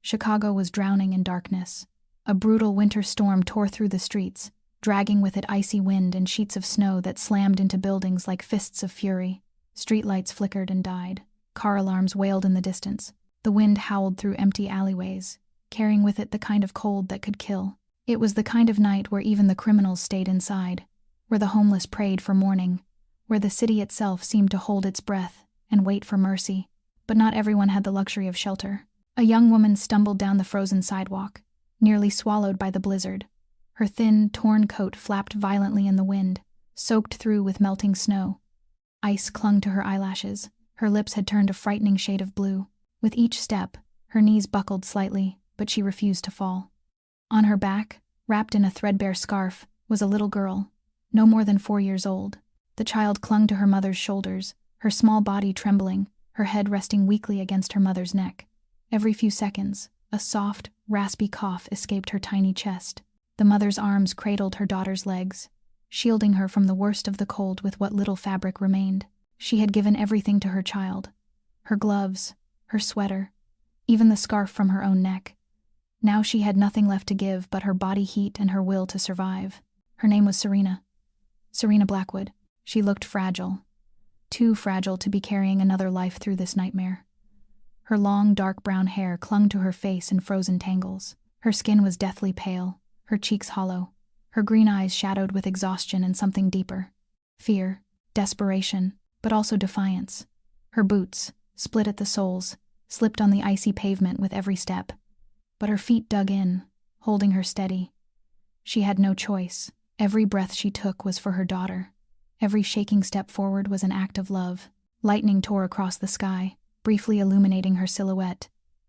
Chicago was drowning in darkness. A brutal winter storm tore through the streets, dragging with it icy wind and sheets of snow that slammed into buildings like fists of fury. Streetlights flickered and died. Car alarms wailed in the distance. The wind howled through empty alleyways, carrying with it the kind of cold that could kill. It was the kind of night where even the criminals stayed inside, where the homeless prayed for morning, where the city itself seemed to hold its breath and wait for mercy. But not everyone had the luxury of shelter. A young woman stumbled down the frozen sidewalk, nearly swallowed by the blizzard. Her thin, torn coat flapped violently in the wind, soaked through with melting snow. Ice clung to her eyelashes. Her lips had turned a frightening shade of blue. With each step, her knees buckled slightly, but she refused to fall. On her back, wrapped in a threadbare scarf, was a little girl, no more than 4 years old. The child clung to her mother's shoulders, her small body trembling, her head resting weakly against her mother's neck. Every few seconds, a soft, raspy cough escaped her tiny chest. The mother's arms cradled her daughter's legs, shielding her from the worst of the cold with what little fabric remained. She had given everything to her child. Her gloves, her sweater, even the scarf from her own neck. Now she had nothing left to give but her body heat and her will to survive. Her name was Serena. Serena Blackwood. She looked fragile. Too fragile to be carrying another life through this nightmare. Her long, dark brown hair clung to her face in frozen tangles. Her skin was deathly pale, her cheeks hollow, her green eyes shadowed with exhaustion and something deeper. Fear, desperation, but also defiance. Her boots, split at the soles, slipped on the icy pavement with every step. But her feet dug in, holding her steady. She had no choice. Every breath she took was for her daughter. Every shaking step forward was an act of love. Lightning tore across the sky, briefly illuminating her silhouette.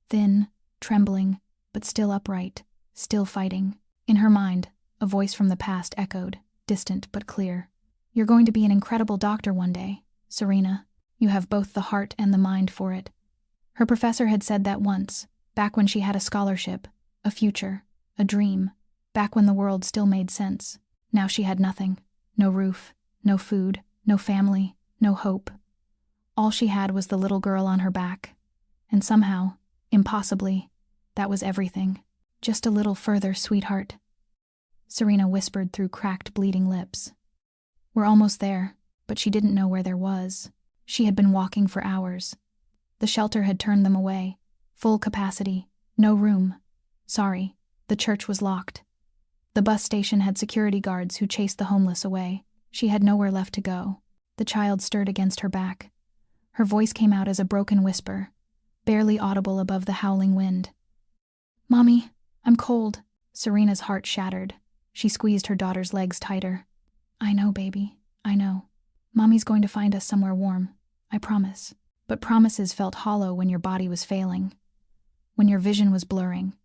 Thin, trembling, but still upright, still fighting. In her mind, a voice from the past echoed, distant but clear. "You're going to be an incredible doctor one day, Serena. You have both the heart and the mind for it." Her professor had said that once, back when she had a scholarship, a future, a dream, back when the world still made sense. Now she had nothing. No roof, no food, no family, no hope. All she had was the little girl on her back. And somehow, impossibly, that was everything. "Just a little further, sweetheart," Serena whispered through cracked, bleeding lips. "We're almost there," but she didn't know where there was. She had been walking for hours. The shelter had turned them away. Full capacity, no room. Sorry, the church was locked. The bus station had security guards who chased the homeless away. She had nowhere left to go. The child stirred against her back. Her voice came out as a broken whisper, barely audible above the howling wind. "Mommy, I'm cold." Serena's heart shattered. She squeezed her daughter's legs tighter. "I know, baby, I know. Mommy's going to find us somewhere warm, I promise." But promises felt hollow when your body was failing, when your vision was blurring,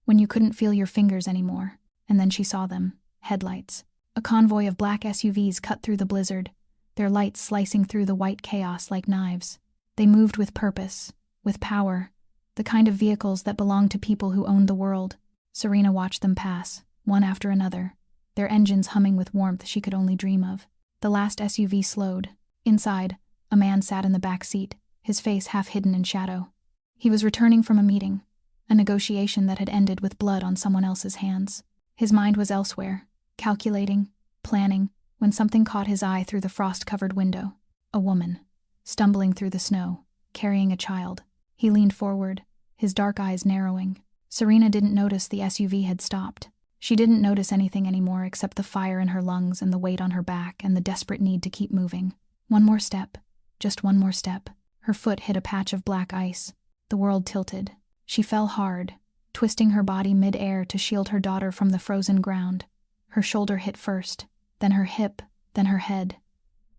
when you couldn't feel your fingers anymore. And then she saw them, headlights. A convoy of black SUVs cut through the blizzard, their lights slicing through the white chaos like knives. They moved with purpose, with power, the kind of vehicles that belonged to people who owned the world. Serena watched them pass, one after another, their engines humming with warmth she could only dream of. The last SUV slowed. Inside, a man sat in the back seat, his face half hidden in shadow. He was returning from a meeting, a negotiation that had ended with blood on someone else's hands. His mind was elsewhere, calculating, planning, when something caught his eye through the frost-covered window. A woman, stumbling through the snow, carrying a child. He leaned forward, his dark eyes narrowing. Serena didn't notice the SUV had stopped. She didn't notice anything anymore except the fire in her lungs and the weight on her back and the desperate need to keep moving. One more step, just one more step. Her foot hit a patch of black ice. The world tilted. She fell hard, twisting her body mid-air to shield her daughter from the frozen ground. Her shoulder hit first, then her hip, then her head.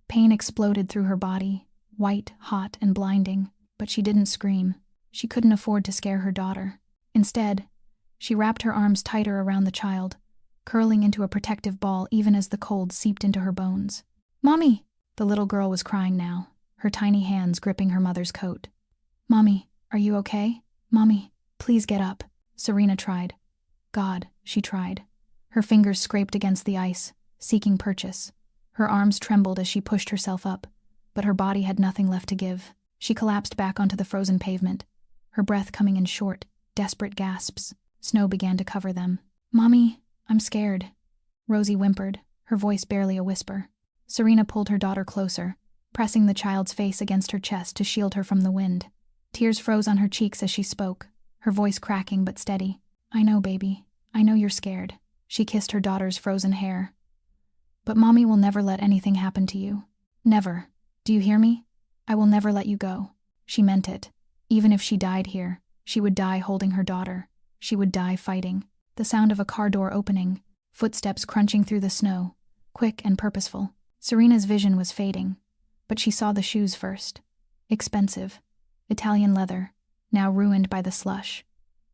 Pain exploded through her body, white, hot, and blinding, but she didn't scream. She couldn't afford to scare her daughter. Instead, she wrapped her arms tighter around the child, curling into a protective ball even as the cold seeped into her bones. "Mommy!" The little girl was crying now, her tiny hands gripping her mother's coat. "Mommy, are you okay? Mommy, please get up." Serena tried. God, she tried. Her fingers scraped against the ice, seeking purchase. Her arms trembled as she pushed herself up, but her body had nothing left to give. She collapsed back onto the frozen pavement, her breath coming in short, desperate gasps. Snow began to cover them. "Mommy, I'm scared," Rosie whimpered, her voice barely a whisper. Serena pulled her daughter closer, pressing the child's face against her chest to shield her from the wind. Tears froze on her cheeks as she spoke, her voice cracking but steady. "I know, baby. I know you're scared." She kissed her daughter's frozen hair. "But Mommy will never let anything happen to you. Never. Do you hear me? I will never let you go." She meant it. Even if she died here, she would die holding her daughter. She would die fighting. The sound of a car door opening, footsteps crunching through the snow, quick and purposeful. Serena's vision was fading, but she saw the shoes first. Expensive. Italian leather, now ruined by the slush.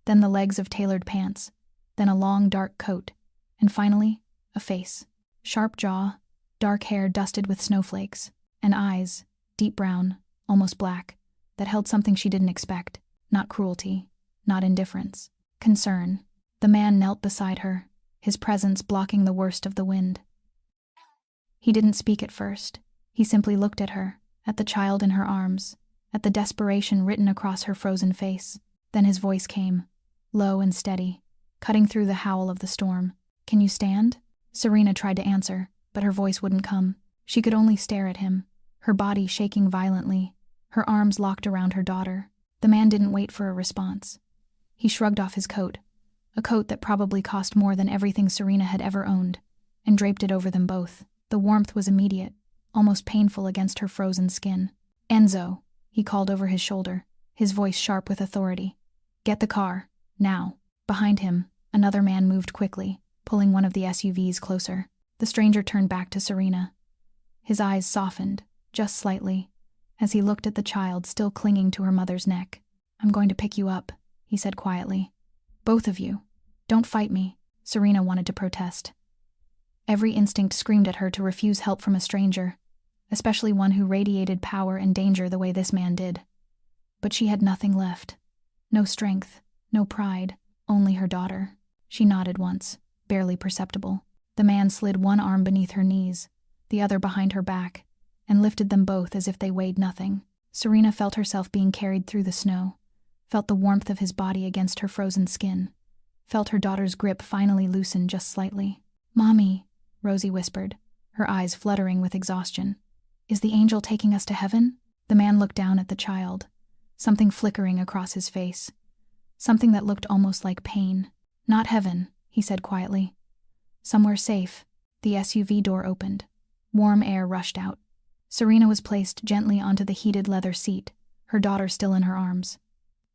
Then the legs of tailored pants. Then a long, dark coat. And finally, a face. Sharp jaw, dark hair dusted with snowflakes, and eyes, deep brown, almost black, that held something she didn't expect. Not cruelty, not indifference. Concern. The man knelt beside her, his presence blocking the worst of the wind. He didn't speak at first. He simply looked at her, at the child in her arms, at the desperation written across her frozen face. Then his voice came, low and steady, cutting through the howl of the storm. "Can you stand?" Serena tried to answer, but her voice wouldn't come. She could only stare at him, her body shaking violently, her arms locked around her daughter. The man didn't wait for a response. He shrugged off his coat, a coat that probably cost more than everything Serena had ever owned, and draped it over them both. The warmth was immediate, almost painful against her frozen skin. "Enzo," he called over his shoulder, his voice sharp with authority. "Get the car, now." Behind him, another man moved quickly, pulling one of the SUVs closer. The stranger turned back to Serena. His eyes softened, just slightly, as he looked at the child still clinging to her mother's neck. "I'm going to pick you up," he said quietly. "Both of you. Don't fight me." Serena wanted to protest. Every instinct screamed at her to refuse help from a stranger, especially one who radiated power and danger the way this man did. But she had nothing left. No strength, no pride, only her daughter. She nodded once, barely perceptible. The man slid one arm beneath her knees, the other behind her back, and lifted them both as if they weighed nothing. Serena felt herself being carried through the snow, felt the warmth of his body against her frozen skin, felt her daughter's grip finally loosen just slightly. "Mommy," Rosie whispered, her eyes fluttering with exhaustion. "Is the angel taking us to heaven?" The man looked down at the child, something flickering across his face, something that looked almost like pain. "Not heaven," he said quietly. "Somewhere safe." The SUV door opened. Warm air rushed out. Serena was placed gently onto the heated leather seat, her daughter still in her arms.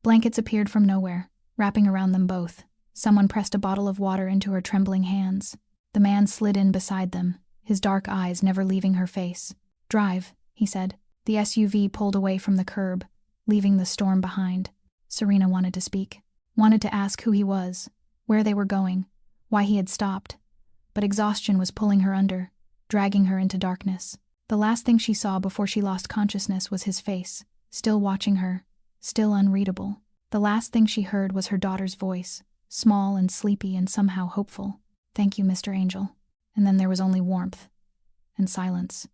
Blankets appeared from nowhere, wrapping around them both. Someone pressed a bottle of water into her trembling hands. The man slid in beside them, his dark eyes never leaving her face. "Drive," he said. The SUV pulled away from the curb, leaving the storm behind. Serena wanted to speak, wanted to ask who he was, where they were going, why he had stopped. But exhaustion was pulling her under, dragging her into darkness. The last thing she saw before she lost consciousness was his face, still watching her, still unreadable. The last thing she heard was her daughter's voice, small and sleepy and somehow hopeful. "Thank you, Mr. Angel." And then there was only warmth, and silence,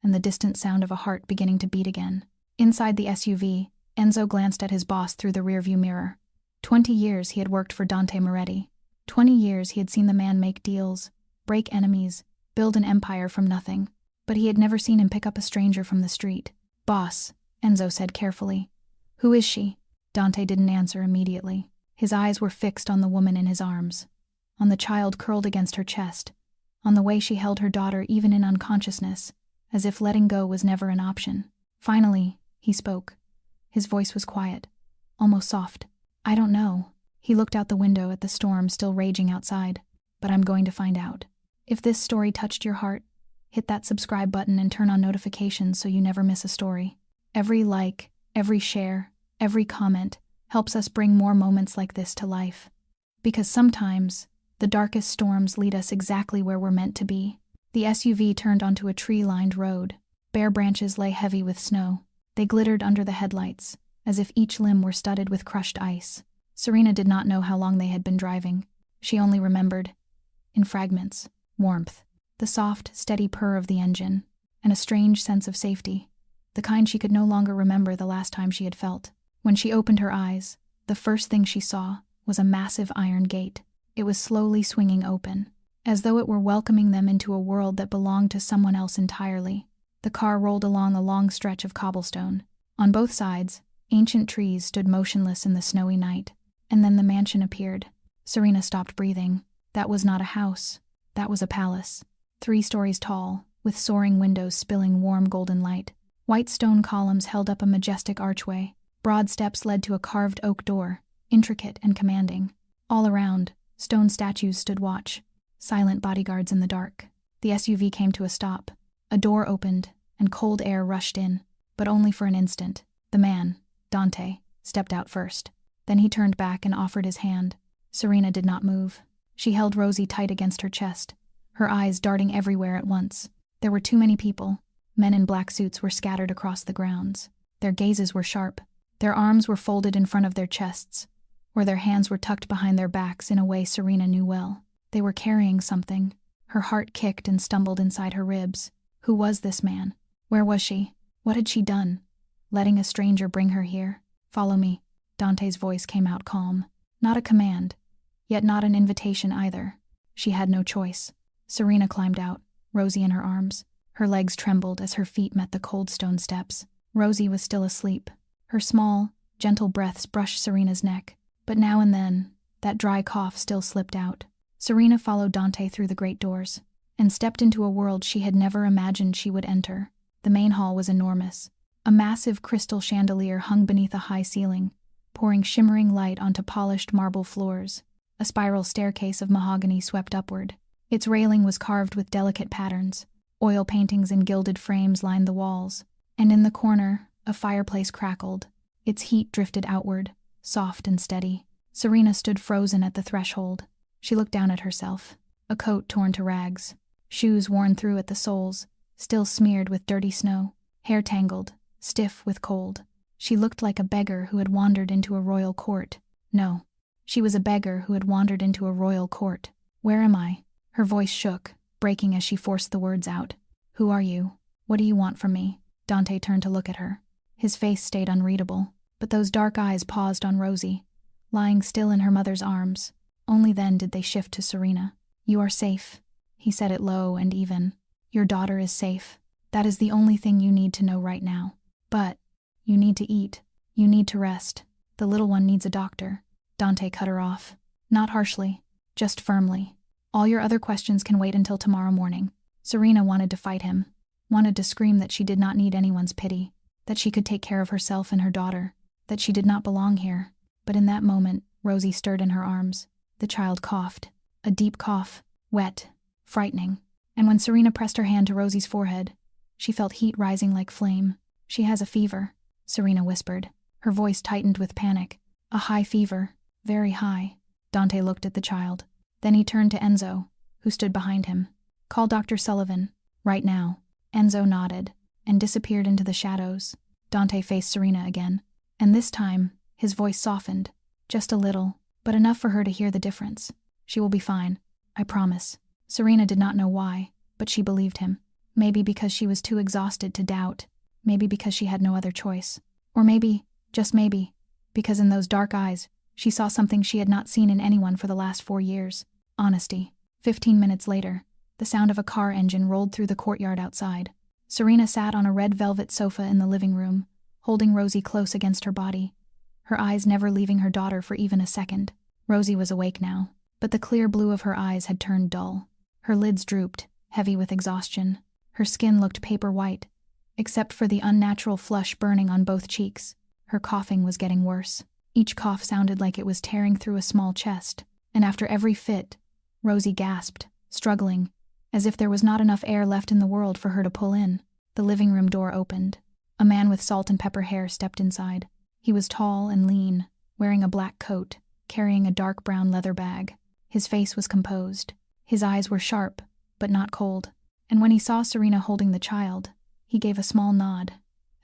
and the distant sound of a heart beginning to beat again. Inside the SUV, Enzo glanced at his boss through the rearview mirror. 20 years he had worked for Dante Moretti. 20 years he had seen the man make deals, break enemies, build an empire from nothing. But he had never seen him pick up a stranger from the street. "Boss," Enzo said carefully. "Who is she?" Dante didn't answer immediately. His eyes were fixed on the woman in his arms, on the child curled against her chest, on the way she held her daughter even in unconsciousness, as if letting go was never an option. Finally, he spoke. His voice was quiet, almost soft. "I don't know." He looked out the window at the storm still raging outside. "But I'm going to find out." If this story touched your heart, hit that subscribe button and turn on notifications so you never miss a story. Every like, every share, every comment helps us bring more moments like this to life. Because sometimes, the darkest storms lead us exactly where we're meant to be. The SUV turned onto a tree-lined road. Bare branches lay heavy with snow. They glittered under the headlights, as if each limb were studded with crushed ice. Serena did not know how long they had been driving. She only remembered, in fragments, warmth, the soft, steady purr of the engine, and a strange sense of safety, the kind she could no longer remember the last time she had felt. When she opened her eyes, The first thing she saw was a massive iron gate. It was slowly swinging open, as though it were welcoming them into a world that belonged to someone else entirely. The car rolled along a long stretch of cobblestone. On both sides, ancient trees stood motionless in the snowy night. And then the mansion appeared. Serena stopped breathing. That was not a house. That was a palace. 3 stories tall, with soaring windows spilling warm golden light. White stone columns held up a majestic archway. Broad steps led to a carved oak door, intricate and commanding. All around, stone statues stood watch, silent bodyguards in the dark. The SUV came to a stop. A door opened, and cold air rushed in, but only for an instant. The man, Dante, stepped out first. Then he turned back and offered his hand. Serena did not move. She held Rosie tight against her chest, her eyes darting everywhere at once. There were too many people. Men in black suits were scattered across the grounds. Their gazes were sharp. Their arms were folded in front of their chests, or their hands were tucked behind their backs in a way Serena knew well. They were carrying something. Her heart kicked and stumbled inside her ribs. Who was this man? Where was she? What had she done? Letting a stranger bring her here? Follow me. Dante's voice came out calm. Not a command, yet not an invitation either. She had no choice. Serena climbed out, Rosie in her arms. Her legs trembled as her feet met the cold stone steps. Rosie was still asleep. Her small, gentle breaths brushed Serena's neck, but now and then, that dry cough still slipped out. Serena followed Dante through the great doors, and stepped into a world she had never imagined she would enter. The main hall was enormous. A massive crystal chandelier hung beneath a high ceiling, pouring shimmering light onto polished marble floors. A spiral staircase of mahogany swept upward. Its railing was carved with delicate patterns. Oil paintings in gilded frames lined the walls, and in the corner, a fireplace crackled. Its heat drifted outward, soft and steady. Serena stood frozen at the threshold. She looked down at herself. A coat torn to rags, shoes worn through at the soles, still smeared with dirty snow, hair tangled, stiff with cold. She looked like a beggar who had wandered into a royal court. No, she was a beggar who had wandered into a royal court. Where am I? Her voice shook, breaking as she forced the words out. Who are you? What do you want from me? Dante turned to look at her. His face stayed unreadable, but those dark eyes paused on Rosie, lying still in her mother's arms. Only then did they shift to Serena. You are safe. He said it low and even. Your daughter is safe. That is the only thing you need to know right now. But you need to eat. You need to rest. The little one needs a doctor. Dante cut her off. Not harshly, just firmly. All your other questions can wait until tomorrow morning. Serena wanted to fight him, wanted to scream that she did not need anyone's pity, that she could take care of herself and her daughter, that she did not belong here. But in that moment, Rosie stirred in her arms. The child coughed. A deep cough, wet, frightening. And when Serena pressed her hand to Rosie's forehead, she felt heat rising like flame. She has a fever, Serena whispered. Her voice tightened with panic. A high fever, very high. Dante looked at the child. Then he turned to Enzo, who stood behind him. Call Dr. Sullivan, right now. Enzo nodded, and disappeared into the shadows. Dante faced Serena again, and this time, his voice softened, just a little, but enough for her to hear the difference. She will be fine, I promise. Serena did not know why, but she believed him. Maybe because she was too exhausted to doubt, maybe because she had no other choice, or maybe, just maybe, because in those dark eyes, she saw something she had not seen in anyone for the last 4 years. Honesty. 15 minutes later, the sound of a car engine rolled through the courtyard outside. Serena sat on a red velvet sofa in the living room, holding Rosie close against her body, her eyes never leaving her daughter for even a second. Rosie was awake now, but the clear blue of her eyes had turned dull. Her lids drooped, heavy with exhaustion. Her skin looked paper white, except for the unnatural flush burning on both cheeks. Her coughing was getting worse. Each cough sounded like it was tearing through a small chest, and after every fit, Rosie gasped, struggling, as if there was not enough air left in the world for her to pull in. The living room door opened. A man with salt and pepper hair stepped inside. He was tall and lean, wearing a black coat, carrying a dark brown leather bag. His face was composed. His eyes were sharp, but not cold. And when he saw Serena holding the child, he gave a small nod,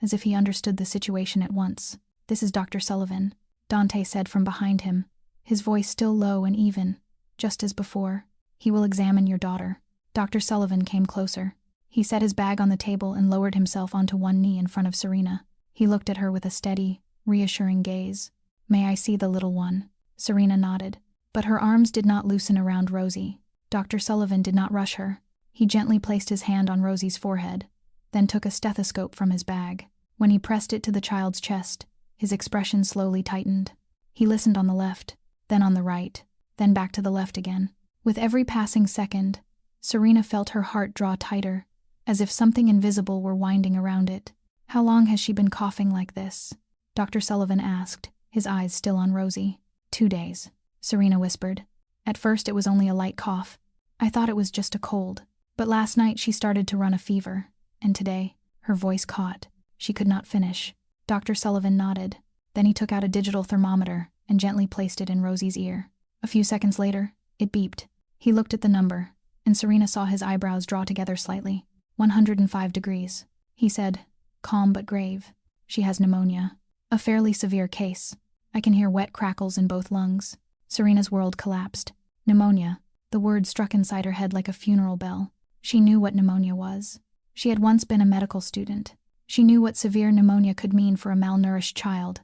as if he understood the situation at once. This is Dr. Sullivan, Dante said from behind him, his voice still low and even, just as before. He will examine your daughter. Dr. Sullivan came closer. He set his bag on the table and lowered himself onto one knee in front of Serena. He looked at her with a steady, reassuring gaze. May I see the little one? Serena nodded. But her arms did not loosen around Rosie. Dr. Sullivan did not rush her. He gently placed his hand on Rosie's forehead, then took a stethoscope from his bag. When he pressed it to the child's chest, his expression slowly tightened. He listened on the left, then on the right, then back to the left again. With every passing second, Serena felt her heart draw tighter, as if something invisible were winding around it. How long has she been coughing like this? Dr. Sullivan asked, his eyes still on Rosie. 2 days, Serena whispered. At first it was only a light cough. I thought it was just a cold. But last night she started to run a fever, and today, her voice caught. She could not finish. Dr. Sullivan nodded. Then he took out a digital thermometer and gently placed it in Rosie's ear. A few seconds later, it beeped. He looked at the number, and Serena saw his eyebrows draw together slightly. 105 degrees. He said, calm but grave. She has pneumonia. A fairly severe case. I can hear wet crackles in both lungs. Serena's world collapsed. Pneumonia. The word struck inside her head like a funeral bell. She knew what pneumonia was. She had once been a medical student. She knew what severe pneumonia could mean for a malnourished child,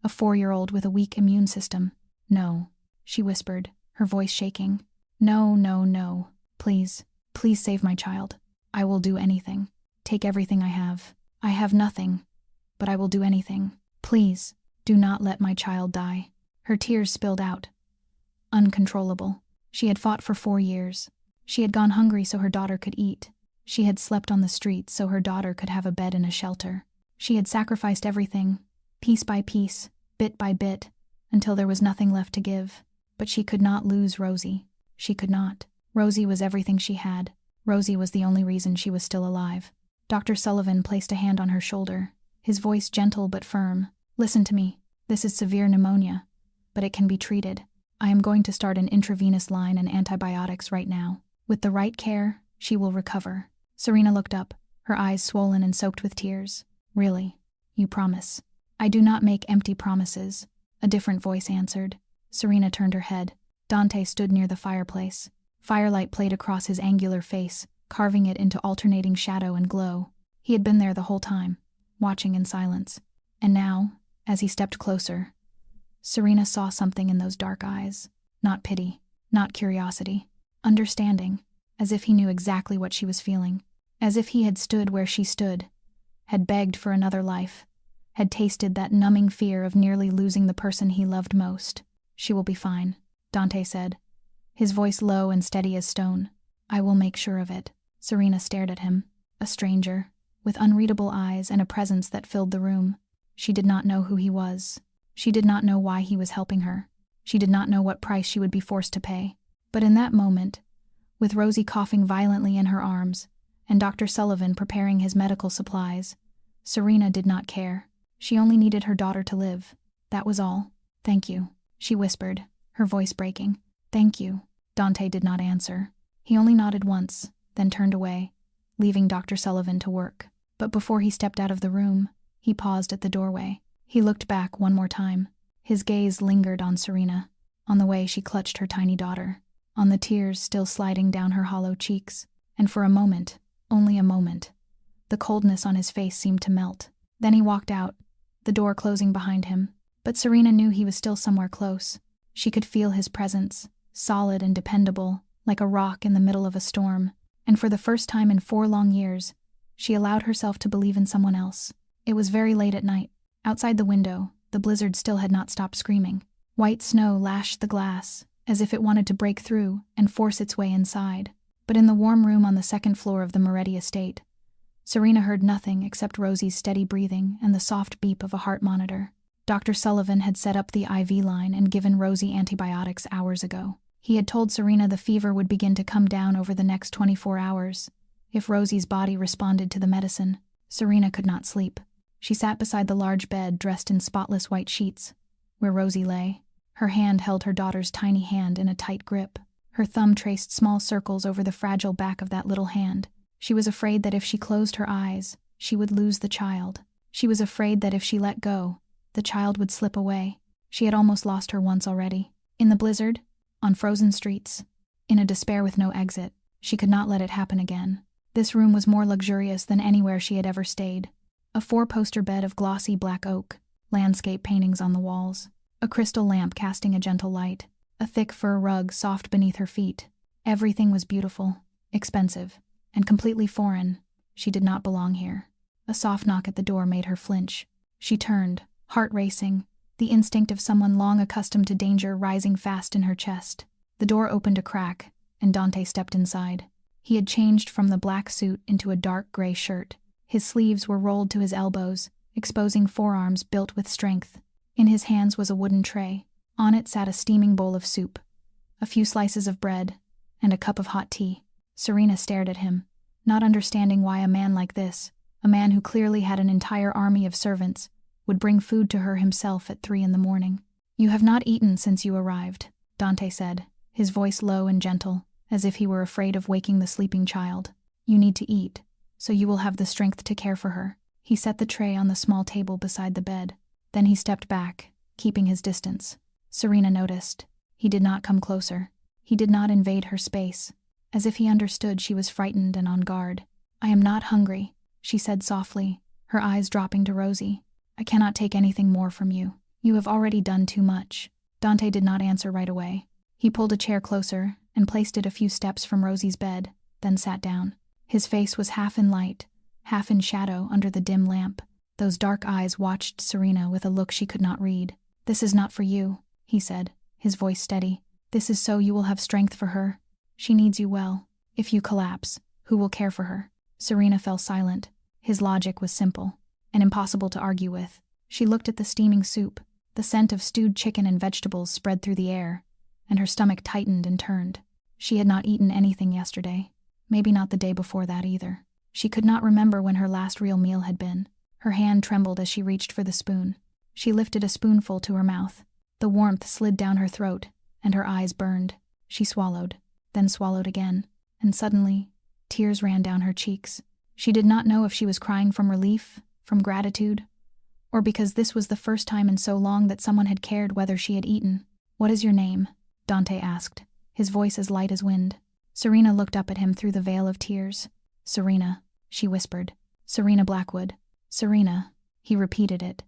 a 4-year-old with a weak immune system. No, she whispered, her voice shaking. No, no, no. Please, please save my child. I will do anything. Take everything I have. I have nothing, but I will do anything. Please, do not let my child die. Her tears spilled out. Uncontrollable. She had fought for 4 years. She had gone hungry so her daughter could eat. She had slept on the streets so her daughter could have a bed and a shelter. She had sacrificed everything, piece by piece, bit by bit, until there was nothing left to give. But she could not lose Rosie. She could not. Rosie was everything she had. Rosie was the only reason she was still alive. Dr. Sullivan placed a hand on her shoulder, his voice gentle but firm. Listen to me. This is severe pneumonia, but it can be treated. I am going to start an intravenous line and antibiotics right now. With the right care, she will recover. Serena looked up, her eyes swollen and soaked with tears. Really? You promise? I do not make empty promises, a different voice answered. Serena turned her head. Dante stood near the fireplace. Firelight played across his angular face, carving it into alternating shadow and glow. He had been there the whole time, watching in silence. And now, as he stepped closer, Serena saw something in those dark eyes. Not pity, not curiosity. Understanding, as if he knew exactly what she was feeling, as if he had stood where she stood, had begged for another life, had tasted that numbing fear of nearly losing the person he loved most. She will be fine, Dante said, his voice low and steady as stone. I will make sure of it. Serena stared at him, a stranger, with unreadable eyes and a presence that filled the room. She did not know who he was. She did not know why he was helping her. She did not know what price she would be forced to pay. But in that moment, with Rosie coughing violently in her arms, and Dr. Sullivan preparing his medical supplies, Serena did not care. She only needed her daughter to live. That was all. Thank you, she whispered, her voice breaking. Thank you. Dante did not answer. He only nodded once, then turned away, leaving Dr. Sullivan to work. But before he stepped out of the room, he paused at the doorway. He looked back one more time. His gaze lingered on Serena, on the way she clutched her tiny daughter, on the tears still sliding down her hollow cheeks, and for a moment, only a moment, the coldness on his face seemed to melt. Then he walked out, the door closing behind him. But Serena knew he was still somewhere close. She could feel his presence, solid and dependable, like a rock in the middle of a storm, and for the first time in 4 long years, she allowed herself to believe in someone else. It was very late at night. Outside the window, the blizzard still had not stopped screaming. White snow lashed the glass, as if it wanted to break through and force its way inside. But in the warm room on the 2nd floor of the Moretti estate, Serena heard nothing except Rosie's steady breathing and the soft beep of a heart monitor. Dr. Sullivan had set up the IV line and given Rosie antibiotics hours ago. He had told Serena the fever would begin to come down over the next 24 hours. If Rosie's body responded to the medicine, Serena could not sleep. She sat beside the large bed dressed in spotless white sheets, where Rosie lay. Her hand held her daughter's tiny hand in a tight grip. Her thumb traced small circles over the fragile back of that little hand. She was afraid that if she closed her eyes, she would lose the child. She was afraid that if she let go, the child would slip away. She had almost lost her once already. In the blizzard, on frozen streets, in a despair with no exit. She could not let it happen again. This room was more luxurious than anywhere she had ever stayed. A 4-poster bed of glossy black oak, landscape paintings on the walls, a crystal lamp casting a gentle light, a thick fur rug soft beneath her feet. Everything was beautiful, expensive, and completely foreign. She did not belong here. A soft knock at the door made her flinch. She turned, heart racing, the instinct of someone long accustomed to danger rising fast in her chest. The door opened a crack, and Dante stepped inside. He had changed from the black suit into a dark gray shirt. His sleeves were rolled to his elbows, exposing forearms built with strength. In his hands was a wooden tray. On it sat a steaming bowl of soup, a few slices of bread, and a cup of hot tea. Serena stared at him, not understanding why a man like this, a man who clearly had an entire army of servants, would bring food to her himself at 3 a.m. "You have not eaten since you arrived," Dante said, his voice low and gentle, as if he were afraid of waking the sleeping child. "You need to eat, so you will have the strength to care for her." He set the tray on the small table beside the bed. Then he stepped back, keeping his distance. Serena noticed. He did not come closer. He did not invade her space, as if he understood she was frightened and on guard. "I am not hungry," she said softly, her eyes dropping to Rosie. "I cannot take anything more from you. You have already done too much." Dante did not answer right away. He pulled a chair closer and placed it a few steps from Rosie's bed, then sat down. His face was half in light, half in shadow under the dim lamp. Those dark eyes watched Serena with a look she could not read. "This is not for you," he said, his voice steady. "This is so you will have strength for her. She needs you well. If you collapse, who will care for her?" Serena fell silent. His logic was simple and impossible to argue with. She looked at the steaming soup. The scent of stewed chicken and vegetables spread through the air, and her stomach tightened and turned. She had not eaten anything yesterday. Maybe not the day before that either. She could not remember when her last real meal had been. Her hand trembled as she reached for the spoon. She lifted a spoonful to her mouth. The warmth slid down her throat, and her eyes burned. She swallowed, then swallowed again, and suddenly, tears ran down her cheeks. She did not know if she was crying from relief, from gratitude, or because this was the first time in so long that someone had cared whether she had eaten. "What is your name?" Dante asked, his voice as light as wind. Serena looked up at him through the veil of tears. "Serena," she whispered. "Serena Blackwood." "Serena," he repeated it,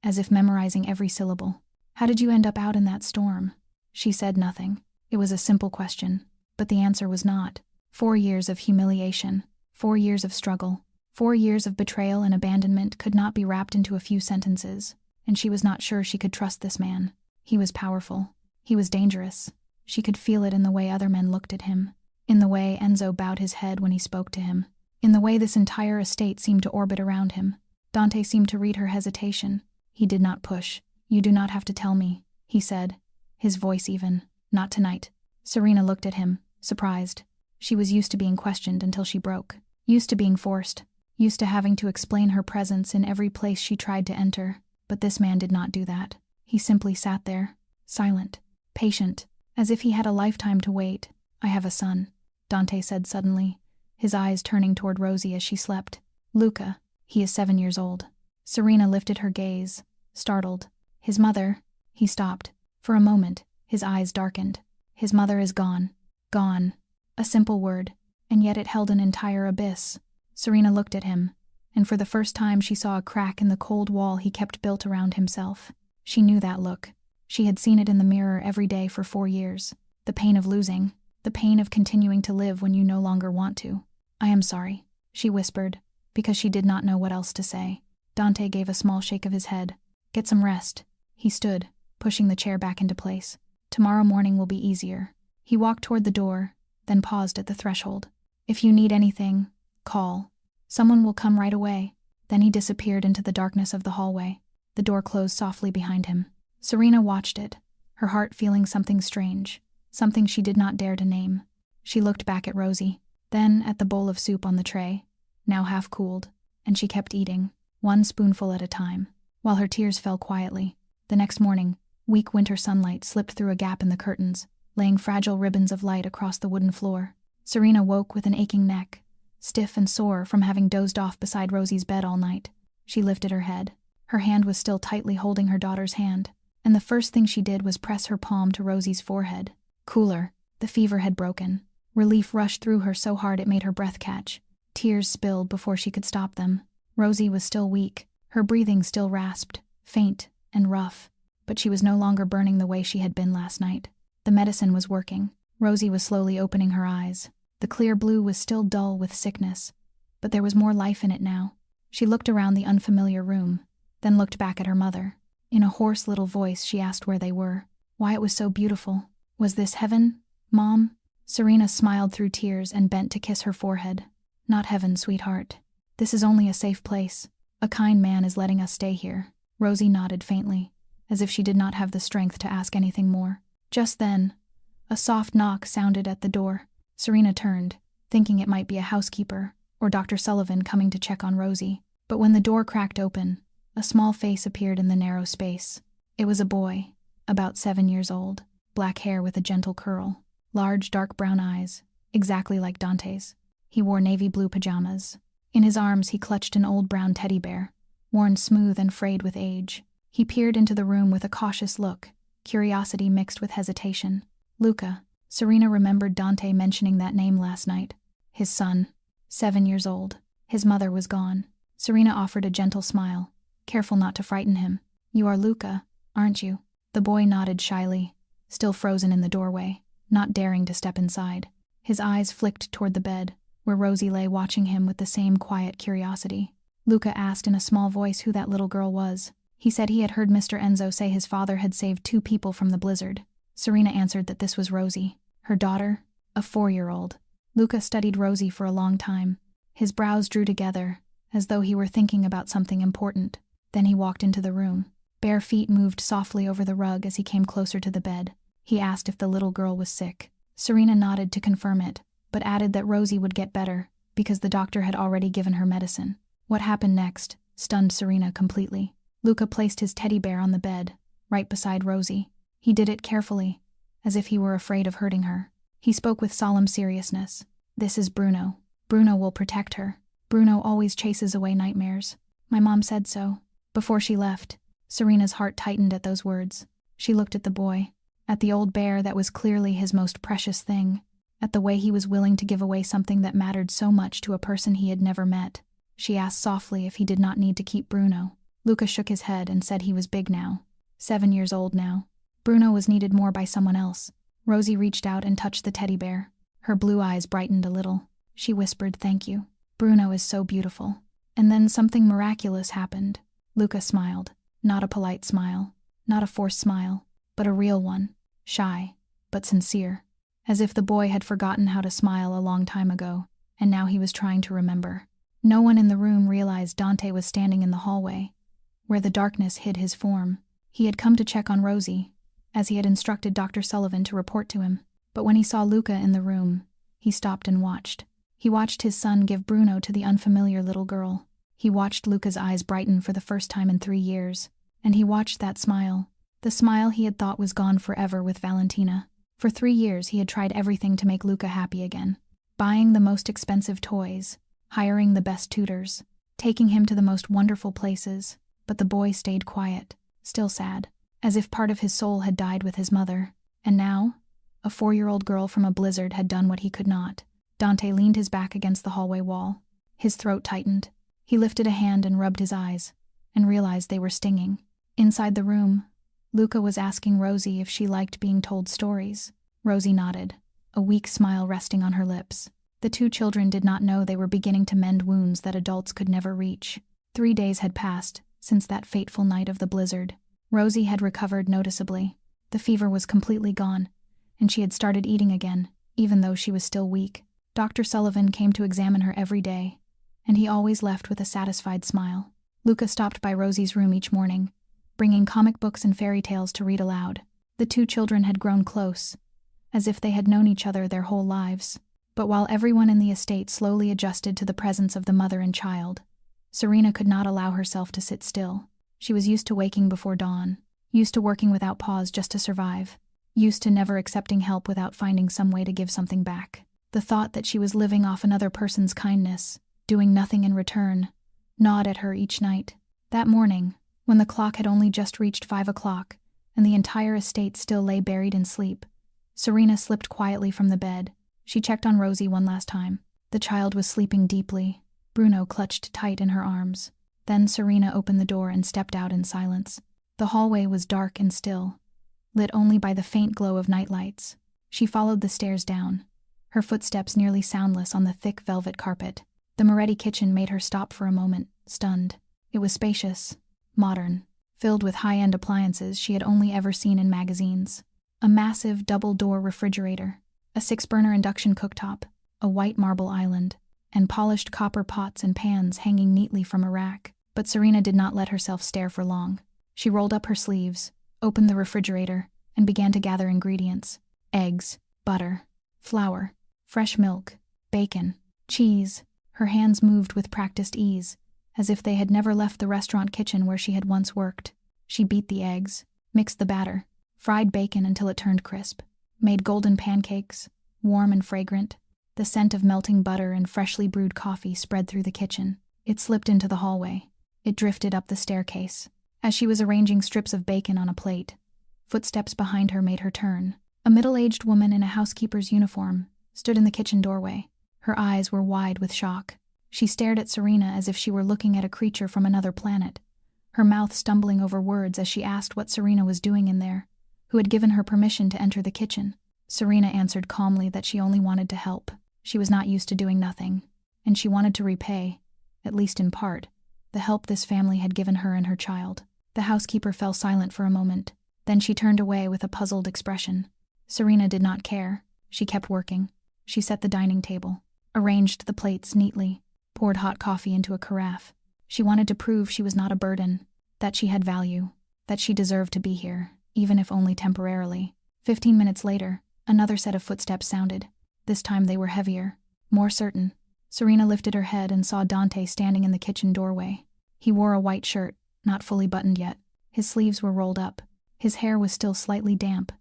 as if memorizing every syllable. "How did you end up out in that storm?" She said nothing. It was a simple question, but the answer was not. 4 years of humiliation, 4 years of struggle, 4 years of betrayal and abandonment could not be wrapped into a few sentences, and she was not sure she could trust this man. He was powerful. He was dangerous. She could feel it in the way other men looked at him, in the way Enzo bowed his head when he spoke to him, in the way this entire estate seemed to orbit around him. Dante seemed to read her hesitation. He did not push. "You do not have to tell me," he said, his voice even. "Not tonight." Serena looked at him, surprised. She was used to being questioned until she broke, used to being forced, used to having to explain her presence in every place she tried to enter. But this man did not do that. He simply sat there, silent, patient, as if he had a lifetime to wait. "I have a son," Dante said suddenly, his eyes turning toward Rosie as she slept. "Luca. He is 7 years old." Serena lifted her gaze, startled. "His mother—" He stopped. For a moment, his eyes darkened. "His mother is gone." Gone. A simple word, and yet it held an entire abyss. Serena looked at him, and for the first time she saw a crack in the cold wall he kept built around himself. She knew that look. She had seen it in the mirror every day for 4 years. The pain of losing, the pain of continuing to live when you no longer want to. "I am sorry," she whispered, because she did not know what else to say. Dante gave a small shake of his head. "Get some rest." He stood, pushing the chair back into place. "Tomorrow morning will be easier." He walked toward the door, then paused at the threshold. "If you need anything, call. Someone will come right away." Then he disappeared into the darkness of the hallway. The door closed softly behind him. Serena watched it, her heart feeling something strange, something she did not dare to name. She looked back at Rosie, then at the bowl of soup on the tray, now half cooled, and she kept eating, one spoonful at a time, while her tears fell quietly. The next morning, weak winter sunlight slipped through a gap in the curtains, laying fragile ribbons of light across the wooden floor. Serena woke with an aching neck, stiff and sore from having dozed off beside Rosie's bed all night. She lifted her head. Her hand was still tightly holding her daughter's hand, and the first thing she did was press her palm to Rosie's forehead. Cooler. The fever had broken. Relief rushed through her so hard it made her breath catch. Tears spilled before she could stop them. Rosie was still weak, her breathing still rasped, faint and rough, but she was no longer burning the way she had been last night. The medicine was working. Rosie was slowly opening her eyes. The clear blue was still dull with sickness, but there was more life in it now. She looked around the unfamiliar room, then looked back at her mother. In a hoarse little voice, she asked where they were, why it was so beautiful. Was this heaven, Mom? Serena smiled through tears and bent to kiss her forehead. Not heaven, sweetheart. This is only a safe place. A kind man is letting us stay here. Rosie nodded faintly, as if she did not have the strength to ask anything more. Just then, a soft knock sounded at the door. Serena turned, thinking it might be a housekeeper or Dr. Sullivan coming to check on Rosie. But when the door cracked open, a small face appeared in the narrow space. It was a boy, about 7 years old, black hair with a gentle curl, large dark brown eyes, exactly like Dante's. He wore navy blue pajamas. In his arms he clutched an old brown teddy bear, worn smooth and frayed with age. He peered into the room with a cautious look, curiosity mixed with hesitation. Luca. Serena remembered Dante mentioning that name last night. His son, 7 years old. His mother was gone. Serena offered a gentle smile, careful not to frighten him. You are Luca, aren't you? The boy nodded shyly, still frozen in the doorway, not daring to step inside. His eyes flicked toward the bed, where Rosie lay watching him with the same quiet curiosity. Luca asked in a small voice who that little girl was. He said he had heard Mr. Enzo say his father had saved 2 people from the blizzard. Serena answered that this was Rosie, her daughter, a 4-year-old. Luca studied Rosie for a long time. His brows drew together, as though he were thinking about something important. Then he walked into the room. Bare feet moved softly over the rug as he came closer to the bed. He asked if the little girl was sick. Serena nodded to confirm it, but added that Rosie would get better, because the doctor had already given her medicine. What happened next stunned Serena completely. Luca placed his teddy bear on the bed, right beside Rosie. He did it carefully, as if he were afraid of hurting her. He spoke with solemn seriousness. This is Bruno. Bruno will protect her. Bruno always chases away nightmares. My mom said so. Before she left, Serena's heart tightened at those words. She looked at the boy, at the old bear that was clearly his most precious thing, at the way he was willing to give away something that mattered so much to a person he had never met. She asked softly if he did not need to keep Bruno. Luca shook his head and said he was big now, 7 years old now. Bruno was needed more by someone else. Rosie reached out and touched the teddy bear. Her blue eyes brightened a little. She whispered, "Thank you. Bruno is so beautiful." And then something miraculous happened. Luca smiled. Not a polite smile, not a forced smile, but a real one. Shy, but sincere. As if the boy had forgotten how to smile a long time ago, and now he was trying to remember. No one in the room realized Dante was standing in the hallway, where the darkness hid his form. He had come to check on Rosie, as he had instructed Dr. Sullivan to report to him. But when he saw Luca in the room, he stopped and watched. He watched his son give Bruno to the unfamiliar little girl. He watched Luca's eyes brighten for the first time in 3 years, and he watched that smile, the smile he had thought was gone forever with Valentina. For 3 years he had tried everything to make Luca happy again, buying the most expensive toys, hiring the best tutors, taking him to the most wonderful places, but the boy stayed quiet, still sad, as if part of his soul had died with his mother. And now, a 4-year-old girl from a blizzard had done what he could not. Dante leaned his back against the hallway wall. His throat tightened. He lifted a hand and rubbed his eyes, and realized they were stinging. Inside the room, Luca was asking Rosie if she liked being told stories. Rosie nodded, a weak smile resting on her lips. The 2 children did not know they were beginning to mend wounds that adults could never reach. 3 days had passed since that fateful night of the blizzard. Rosie had recovered noticeably. The fever was completely gone, and she had started eating again, even though she was still weak. Dr. Sullivan came to examine her every day, and he always left with a satisfied smile. Luca stopped by Rosie's room each morning, bringing comic books and fairy tales to read aloud. The 2 children had grown close, as if they had known each other their whole lives. But while everyone in the estate slowly adjusted to the presence of the mother and child, Serena could not allow herself to sit still. She was used to waking before dawn, used to working without pause just to survive, used to never accepting help without finding some way to give something back. The thought that she was living off another person's kindness, doing nothing in return, gnawed at her each night. That morning, when the clock had only just reached 5 o'clock, and the entire estate still lay buried in sleep, Serena slipped quietly from the bed. She checked on Rosie one last time. The child was sleeping deeply, Bruno clutched tight in her arms. Then Serena opened the door and stepped out in silence. The hallway was dark and still, lit only by the faint glow of nightlights. She followed the stairs down, her footsteps nearly soundless on the thick velvet carpet. The Moretti kitchen made her stop for a moment, stunned. It was spacious, modern, filled with high-end appliances she had only ever seen in magazines. A massive double-door refrigerator, a 6-burner induction cooktop, a white marble island, and polished copper pots and pans hanging neatly from a rack. But Serena did not let herself stare for long. She rolled up her sleeves, opened the refrigerator, and began to gather ingredients. Eggs, butter, flour, fresh milk, bacon, cheese. Her hands moved with practiced ease, as if they had never left the restaurant kitchen where she had once worked. She beat the eggs, mixed the batter, fried bacon until it turned crisp, made golden pancakes, warm and fragrant. The scent of melting butter and freshly brewed coffee spread through the kitchen. It slipped into the hallway. It drifted up the staircase. As she was arranging strips of bacon on a plate, footsteps behind her made her turn. A middle-aged woman in a housekeeper's uniform stood in the kitchen doorway. Her eyes were wide with shock. She stared at Serena as if she were looking at a creature from another planet, her mouth stumbling over words as she asked what Serena was doing in there, who had given her permission to enter the kitchen. Serena answered calmly that she only wanted to help. She was not used to doing nothing, and she wanted to repay, at least in part, the help this family had given her and her child. The housekeeper fell silent for a moment. Then she turned away with a puzzled expression. Serena did not care. She kept working. She set the dining table, arranged the plates neatly, poured hot coffee into a carafe. She wanted to prove she was not a burden, that she had value, that she deserved to be here, even if only temporarily. 15 minutes later, another set of footsteps sounded. This time they were heavier, more certain. Serena lifted her head and saw Dante standing in the kitchen doorway. He wore a white shirt, not fully buttoned yet. His sleeves were rolled up. His hair was still slightly damp,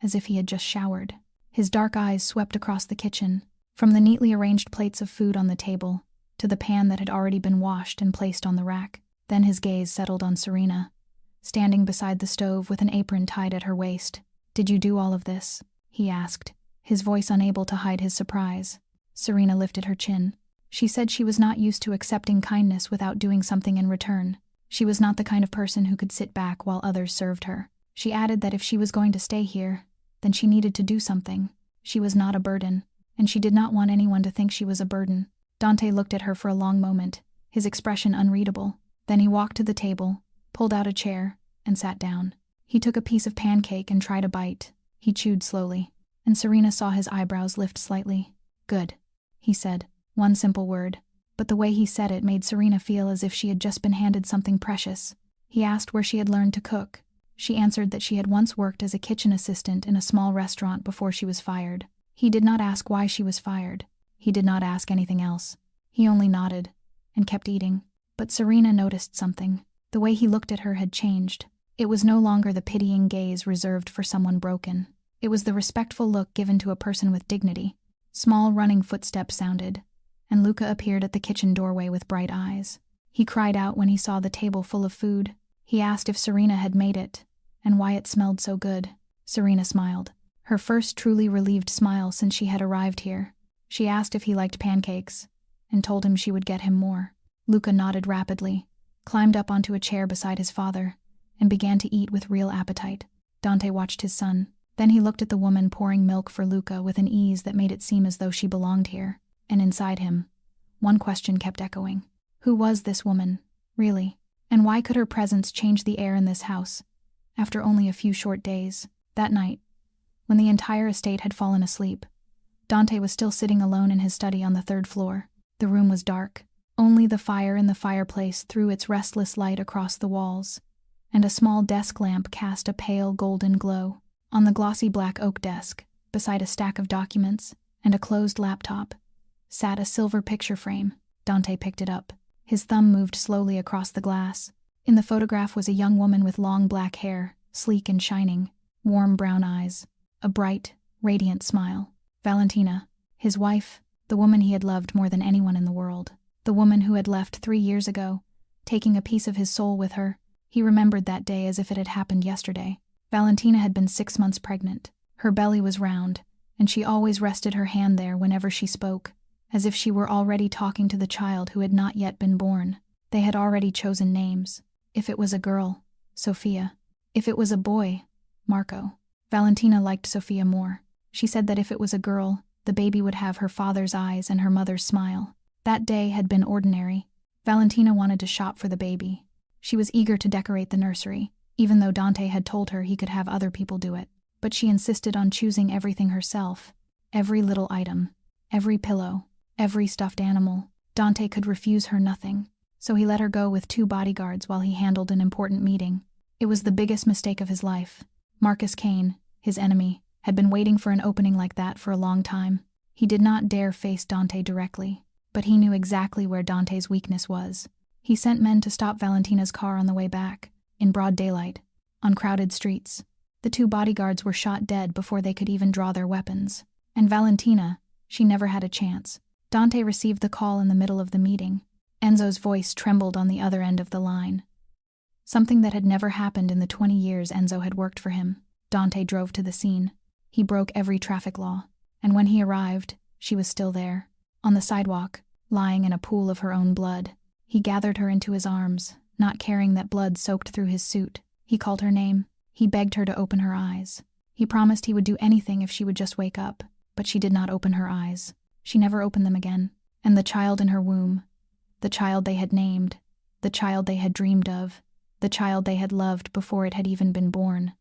as if he had just showered. His dark eyes swept across the kitchen, from the neatly arranged plates of food on the table to the pan that had already been washed and placed on the rack. Then his gaze settled on Serena, standing beside the stove with an apron tied at her waist. "Did you do all of this?" he asked, his voice unable to hide his surprise. Serena lifted her chin. She said she was not used to accepting kindness without doing something in return. She was not the kind of person who could sit back while others served her. She added that if she was going to stay here, then she needed to do something. She was not a burden, and she did not want anyone to think she was a burden. Dante looked at her for a long moment, his expression unreadable. Then he walked to the table, pulled out a chair, and sat down. He took a piece of pancake and tried a bite. He chewed slowly, and Serena saw his eyebrows lift slightly. "Good," he said, one simple word. But the way he said it made Serena feel as if she had just been handed something precious. He asked where she had learned to cook. She answered that she had once worked as a kitchen assistant in a small restaurant before she was fired. He did not ask why she was fired. He did not ask anything else. He only nodded and kept eating. But Serena noticed something. The way he looked at her had changed. It was no longer the pitying gaze reserved for someone broken. It was the respectful look given to a person with dignity. Small running footsteps sounded, and Luca appeared at the kitchen doorway with bright eyes. He cried out when he saw the table full of food. He asked if Serena had made it, and why it smelled so good. Serena smiled, her first truly relieved smile since she had arrived here. She asked if he liked pancakes, and told him she would get him more. Luca nodded rapidly, climbed up onto a chair beside his father, and began to eat with real appetite. Dante watched his son. Then he looked at the woman pouring milk for Luca with an ease that made it seem as though she belonged here. And inside him, one question kept echoing. Who was this woman, really? And why could her presence change the air in this house, after only a few short days? That night, when the entire estate had fallen asleep, Dante was still sitting alone in his study on the 3rd floor. The room was dark. Only the fire in the fireplace threw its restless light across the walls, and a small desk lamp cast a pale golden glow. On the glossy black oak desk, beside a stack of documents and a closed laptop, sat a silver picture frame. Dante picked it up. His thumb moved slowly across the glass. In the photograph was a young woman with long black hair, sleek and shining, warm brown eyes, a bright, radiant smile. Valentina, his wife, the woman he had loved more than anyone in the world. The woman who had left 3 years ago, taking a piece of his soul with her. He remembered that day as if it had happened yesterday. Valentina had been 6 months pregnant. Her belly was round, and she always rested her hand there whenever she spoke, as if she were already talking to the child who had not yet been born. They had already chosen names. If it was a girl, Sofia. If it was a boy, Marco. Valentina liked Sofia more. She said that if it was a girl, the baby would have her father's eyes and her mother's smile. That day had been ordinary. Valentina wanted to shop for the baby. She was eager to decorate the nursery, even though Dante had told her he could have other people do it. But she insisted on choosing everything herself. Every little item, every pillow, every stuffed animal. Dante could refuse her nothing, so he let her go with 2 bodyguards while he handled an important meeting. It was the biggest mistake of his life. Marcus Kane, his enemy, had been waiting for an opening like that for a long time. He did not dare face Dante directly, but he knew exactly where Dante's weakness was. He sent men to stop Valentina's car on the way back, in broad daylight, on crowded streets. The 2 bodyguards were shot dead before they could even draw their weapons. And Valentina, she never had a chance. Dante received the call in the middle of the meeting. Enzo's voice trembled on the other end of the line. Something that had never happened in the 20 years Enzo had worked for him. Dante drove to the scene. He broke every traffic law. And when he arrived, she was still there, on the sidewalk, lying in a pool of her own blood. He gathered her into his arms, not caring that blood soaked through his suit. He called her name. He begged her to open her eyes. He promised he would do anything if she would just wake up, but she did not open her eyes. She never opened them again. And the child in her womb, the child they had named, the child they had dreamed of, the child they had loved before it had even been born,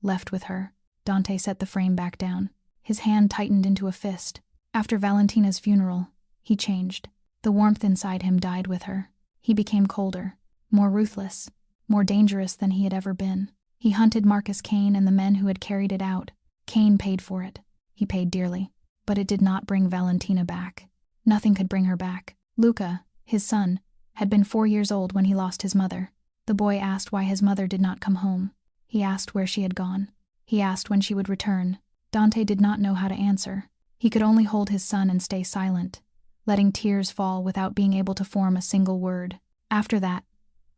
left with her. Dante set the frame back down. His hand tightened into a fist. After Valentina's funeral, he changed. The warmth inside him died with her. He became colder, more ruthless, more dangerous than he had ever been. He hunted Marcus Kane and the men who had carried it out. Kane paid for it. He paid dearly. But it did not bring Valentina back. Nothing could bring her back. Luca, his son, had been 4 years old when he lost his mother. The boy asked why his mother did not come home. He asked where she had gone. He asked when she would return. Dante did not know how to answer. He could only hold his son and stay silent, letting tears fall without being able to form a single word. After that,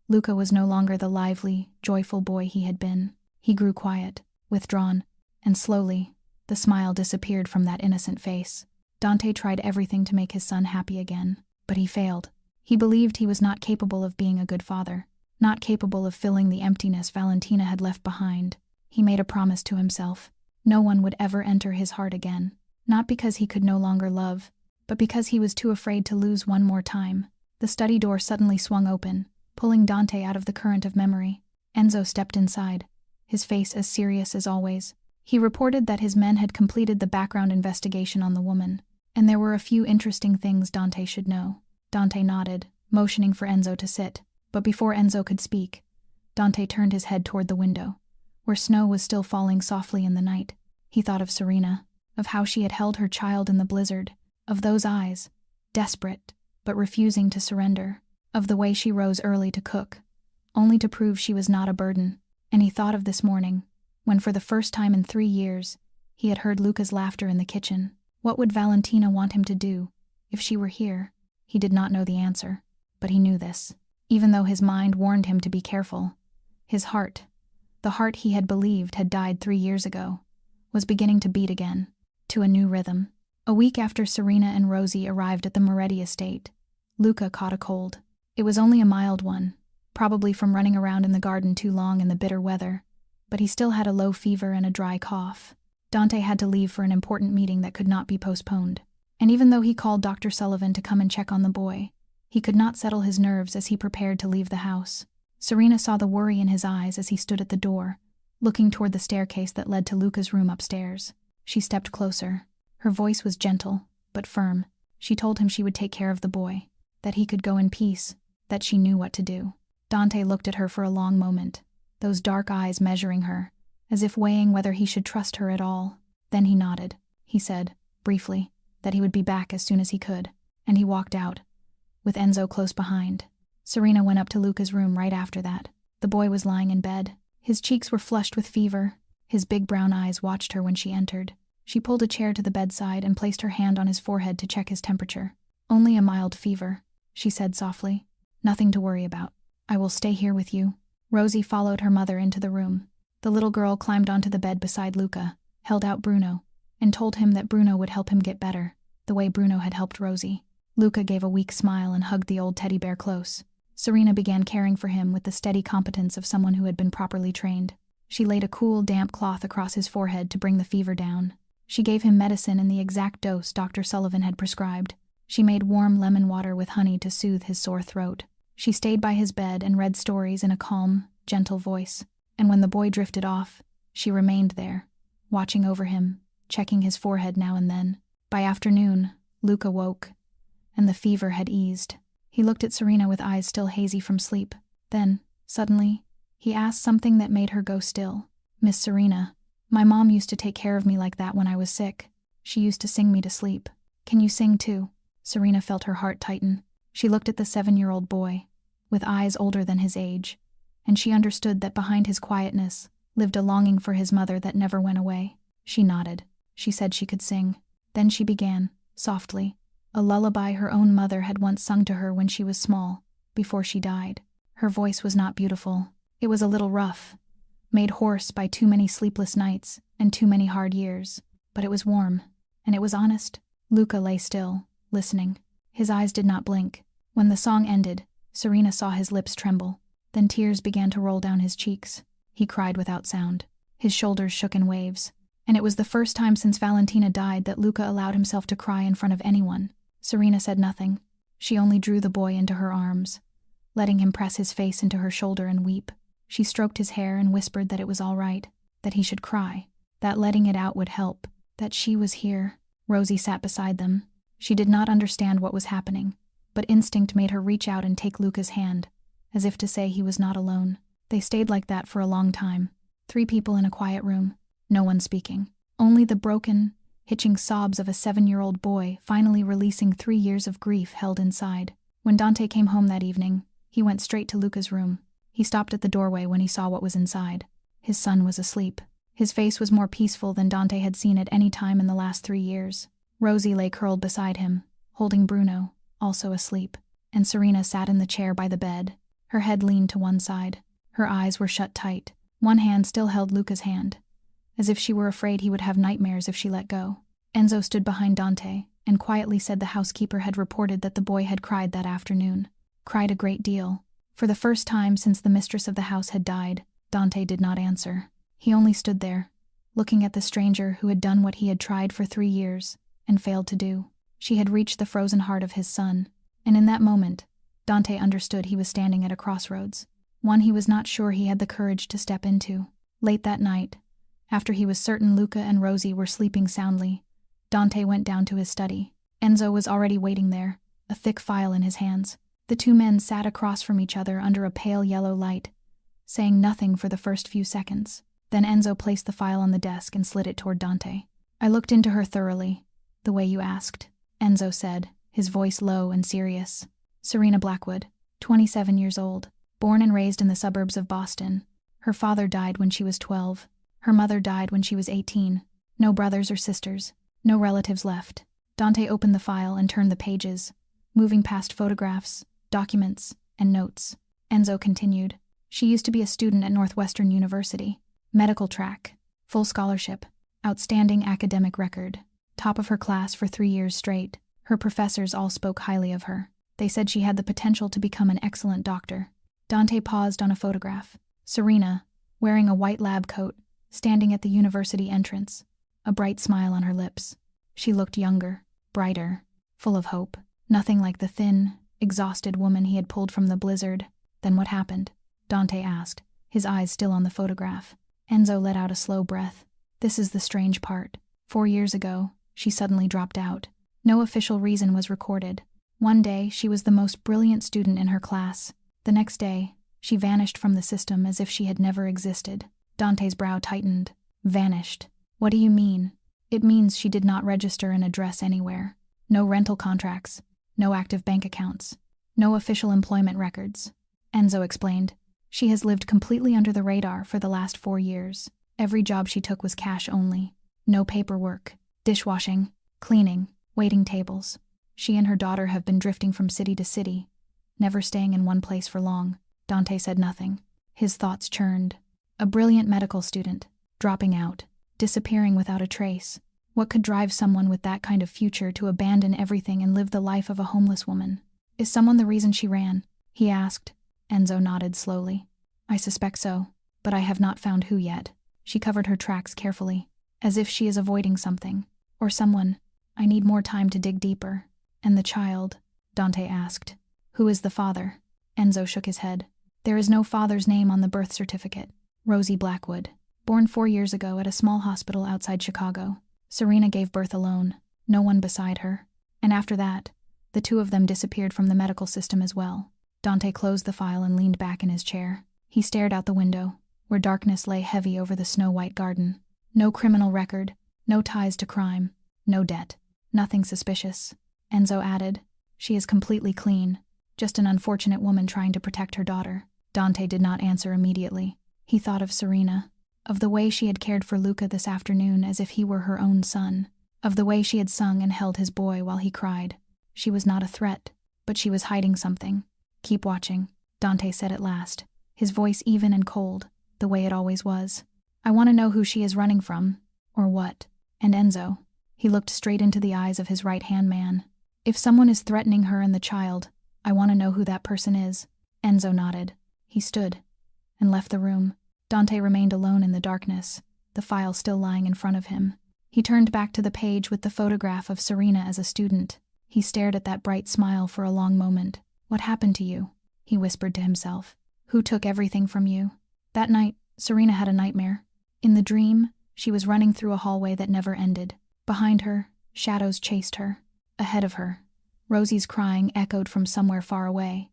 Luca was no longer the lively, joyful boy he had been. He grew quiet, withdrawn, and slowly, the smile disappeared from that innocent face. Dante tried everything to make his son happy again, but he failed. He believed he was not capable of being a good father, not capable of filling the emptiness Valentina had left behind. He made a promise to himself. No one would ever enter his heart again, not because he could no longer love, but because he was too afraid to lose one more time. The study door suddenly swung open, pulling Dante out of the current of memory. Enzo stepped inside, his face as serious as always. He reported that his men had completed the background investigation on the woman, and there were a few interesting things Dante should know. Dante nodded, motioning for Enzo to sit, but before Enzo could speak, Dante turned his head toward the window, where snow was still falling softly in the night. He thought of Serena, of how she had held her child in the blizzard, of those eyes, desperate, but refusing to surrender, of the way she rose early to cook, only to prove she was not a burden. And he thought of this morning, when for the first time in 3 years, he had heard Luca's laughter in the kitchen. What would Valentina want him to do, if she were here? He did not know the answer, but he knew this. Even though his mind warned him to be careful, his heart, the heart he had believed had died 3 years ago, was beginning to beat again, to a new rhythm. A week after Serena and Rosie arrived at the Moretti estate, Luca caught a cold. It was only a mild one, probably from running around in the garden too long in the bitter weather, but he still had a low fever and a dry cough. Dante had to leave for an important meeting that could not be postponed, and even though he called Dr. Sullivan to come and check on the boy, he could not settle his nerves as he prepared to leave the house. Serena saw the worry in his eyes as he stood at the door, looking toward the staircase that led to Luca's room upstairs. She stepped closer. Her voice was gentle, but firm. She told him she would take care of the boy, that he could go in peace, that she knew what to do. Dante looked at her for a long moment, those dark eyes measuring her, as if weighing whether he should trust her at all. Then he nodded. He said, briefly, that he would be back as soon as he could, and he walked out, with Enzo close behind. Serena went up to Luca's room right after that. The boy was lying in bed. His cheeks were flushed with fever. His big brown eyes watched her when she entered. She pulled a chair to the bedside and placed her hand on his forehead to check his temperature. "Only a mild fever," she said softly. "Nothing to worry about. I will stay here with you." Rosie followed her mother into the room. The little girl climbed onto the bed beside Luca, held out Bruno, and told him that Bruno would help him get better, the way Bruno had helped Rosie. Luca gave a weak smile and hugged the old teddy bear close. Serena began caring for him with the steady competence of someone who had been properly trained. She laid a cool, damp cloth across his forehead to bring the fever down. She gave him medicine in the exact dose Dr. Sullivan had prescribed. She made warm lemon water with honey to soothe his sore throat. She stayed by his bed and read stories in a calm, gentle voice. And when the boy drifted off, she remained there, watching over him, checking his forehead now and then. By afternoon, Luke awoke, and the fever had eased. He looked at Serena with eyes still hazy from sleep. Then, suddenly, he asked something that made her go still. "Miss Serena, my mom used to take care of me like that when I was sick. She used to sing me to sleep. Can you sing too?" Serena felt her heart tighten. She looked at the 7-year-old boy, with eyes older than his age, and she understood that behind his quietness lived a longing for his mother that never went away. She nodded. She said she could sing. Then she began, softly, a lullaby her own mother had once sung to her when she was small, before she died. Her voice was not beautiful. It was a little rough, made hoarse by too many sleepless nights and too many hard years, but it was warm, and it was honest. Luca lay still, listening. His eyes did not blink. When the song ended, Serena saw his lips tremble. Then tears began to roll down his cheeks. He cried without sound. His shoulders shook in waves. And it was the first time since Valentina died that Luca allowed himself to cry in front of anyone. Serena said nothing. She only drew the boy into her arms, letting him press his face into her shoulder and weep. She stroked his hair and whispered that it was all right, that he should cry, that letting it out would help, that she was here. Rosie sat beside them. She did not understand what was happening, but instinct made her reach out and take Luca's hand, as if to say he was not alone. They stayed like that for a long time. 3 people in a quiet room, no one speaking. Only the broken, hitching sobs of a 7-year-old boy finally releasing 3 years of grief held inside. When Dante came home that evening, he went straight to Luca's room. He stopped at the doorway when he saw what was inside. His son was asleep. His face was more peaceful than Dante had seen at any time in the last 3 years. Rosie lay curled beside him, holding Bruno, also asleep, and Serena sat in the chair by the bed. Her head leaned to one side. Her eyes were shut tight. One hand still held Luca's hand, as if she were afraid he would have nightmares if she let go. Enzo stood behind Dante and quietly said the housekeeper had reported that the boy had cried that afternoon. Cried a great deal. For the first time since the mistress of the house had died, Dante did not answer. He only stood there, looking at the stranger who had done what he had tried for 3 years and failed to do. She had reached the frozen heart of his son, and in that moment, Dante understood he was standing at a crossroads, one he was not sure he had the courage to step into. Late that night, after he was certain Luca and Rosie were sleeping soundly, Dante went down to his study. Enzo was already waiting there, a thick file in his hands. The 2 men sat across from each other under a pale yellow light, saying nothing for the first few seconds. Then Enzo placed the file on the desk and slid it toward Dante. "I looked into her thoroughly, the way you asked," Enzo said, his voice low and serious. Serena Blackwood, 27 years old, born and raised in the suburbs of Boston. Her father died when she was 12. Her mother died when she was 18. No brothers or sisters, no relatives left. Dante opened the file and turned the pages, moving past photographs, documents, and notes. Enzo continued. She used to be a student at Northwestern University. Medical track, full scholarship, outstanding academic record, top of her class for 3 years straight. Her professors all spoke highly of her. They said she had the potential to become an excellent doctor. Dante paused on a photograph. Serena, wearing a white lab coat, standing at the university entrance, a bright smile on her lips. She looked younger, brighter, full of hope. Nothing like the thin, exhausted woman he had pulled from the blizzard. Then what happened? Dante asked, his eyes still on the photograph. Enzo let out a slow breath. This is the strange part. 4 years ago, she suddenly dropped out. No official reason was recorded. One day, she was the most brilliant student in her class. The next day, she vanished from the system as if she had never existed. Dante's brow tightened. Vanished. What do you mean? It means she did not register an address anywhere. No rental contracts. No active bank accounts. No official employment records. Enzo explained. She has lived completely under the radar for the last 4 years. Every job she took was cash only. No paperwork. Dishwashing. Cleaning. Waiting tables. She and her daughter have been drifting from city to city, never staying in one place for long. Dante said nothing. His thoughts churned. A brilliant medical student, dropping out, disappearing without a trace. What could drive someone with that kind of future to abandon everything and live the life of a homeless woman? Is someone the reason she ran? he asked. Enzo nodded slowly. I suspect so, but I have not found who yet. She covered her tracks carefully, as if she is avoiding something. Or someone. I need more time to dig deeper. And the child? Dante asked. Who is the father? Enzo shook his head. There is no father's name on the birth certificate. Rosie Blackwood. Born 4 years ago at a small hospital outside Chicago. Serena gave birth alone, no one beside her. And after that, the two of them disappeared from the medical system as well. Dante closed the file and leaned back in his chair. He stared out the window, where darkness lay heavy over the snow-white garden. No criminal record, no ties to crime, no debt, nothing suspicious. Enzo added, she is completely clean, just an unfortunate woman trying to protect her daughter. Dante did not answer immediately. He thought of Serena, of the way she had cared for Luca this afternoon as if he were her own son, of the way she had sung and held his boy while he cried. She was not a threat, but she was hiding something. Keep watching, Dante said at last, his voice even and cold, the way it always was. I want to know who she is running from, or what. And Enzo, he looked straight into the eyes of his right-hand man. If someone is threatening her and the child, I want to know who that person is. Enzo nodded. He stood and left the room. Dante remained alone in the darkness, the file still lying in front of him. He turned back to the page with the photograph of Serena as a student. He stared at that bright smile for a long moment. What happened to you? He whispered to himself. Who took everything from you? That night, Serena had a nightmare. In the dream, she was running through a hallway that never ended. Behind her, shadows chased her. Ahead of her, Rosie's crying echoed from somewhere far away.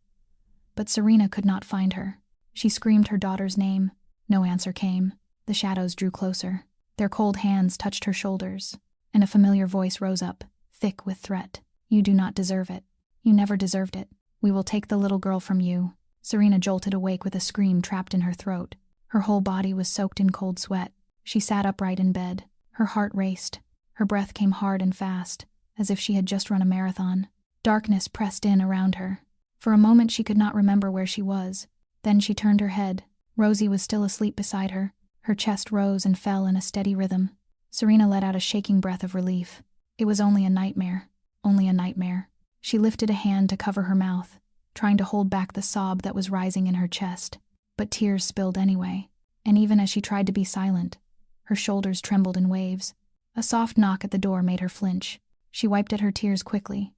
But Serena could not find her. She screamed her daughter's name. No answer came. The shadows drew closer. Their cold hands touched her shoulders, and a familiar voice rose up, thick with threat. You do not deserve it. You never deserved it. We will take the little girl from you. Serena jolted awake with a scream trapped in her throat. Her whole body was soaked in cold sweat. She sat upright in bed. Her heart raced. Her breath came hard and fast, as if she had just run a marathon. Darkness pressed in around her. For a moment she could not remember where she was. Then she turned her head. Rosie was still asleep beside her. Her chest rose and fell in a steady rhythm. Serena let out a shaking breath of relief. It was only a nightmare. Only a nightmare. She lifted a hand to cover her mouth, trying to hold back the sob that was rising in her chest. But tears spilled anyway. And even as she tried to be silent, her shoulders trembled in waves. A soft knock at the door made her flinch. She wiped at her tears quickly.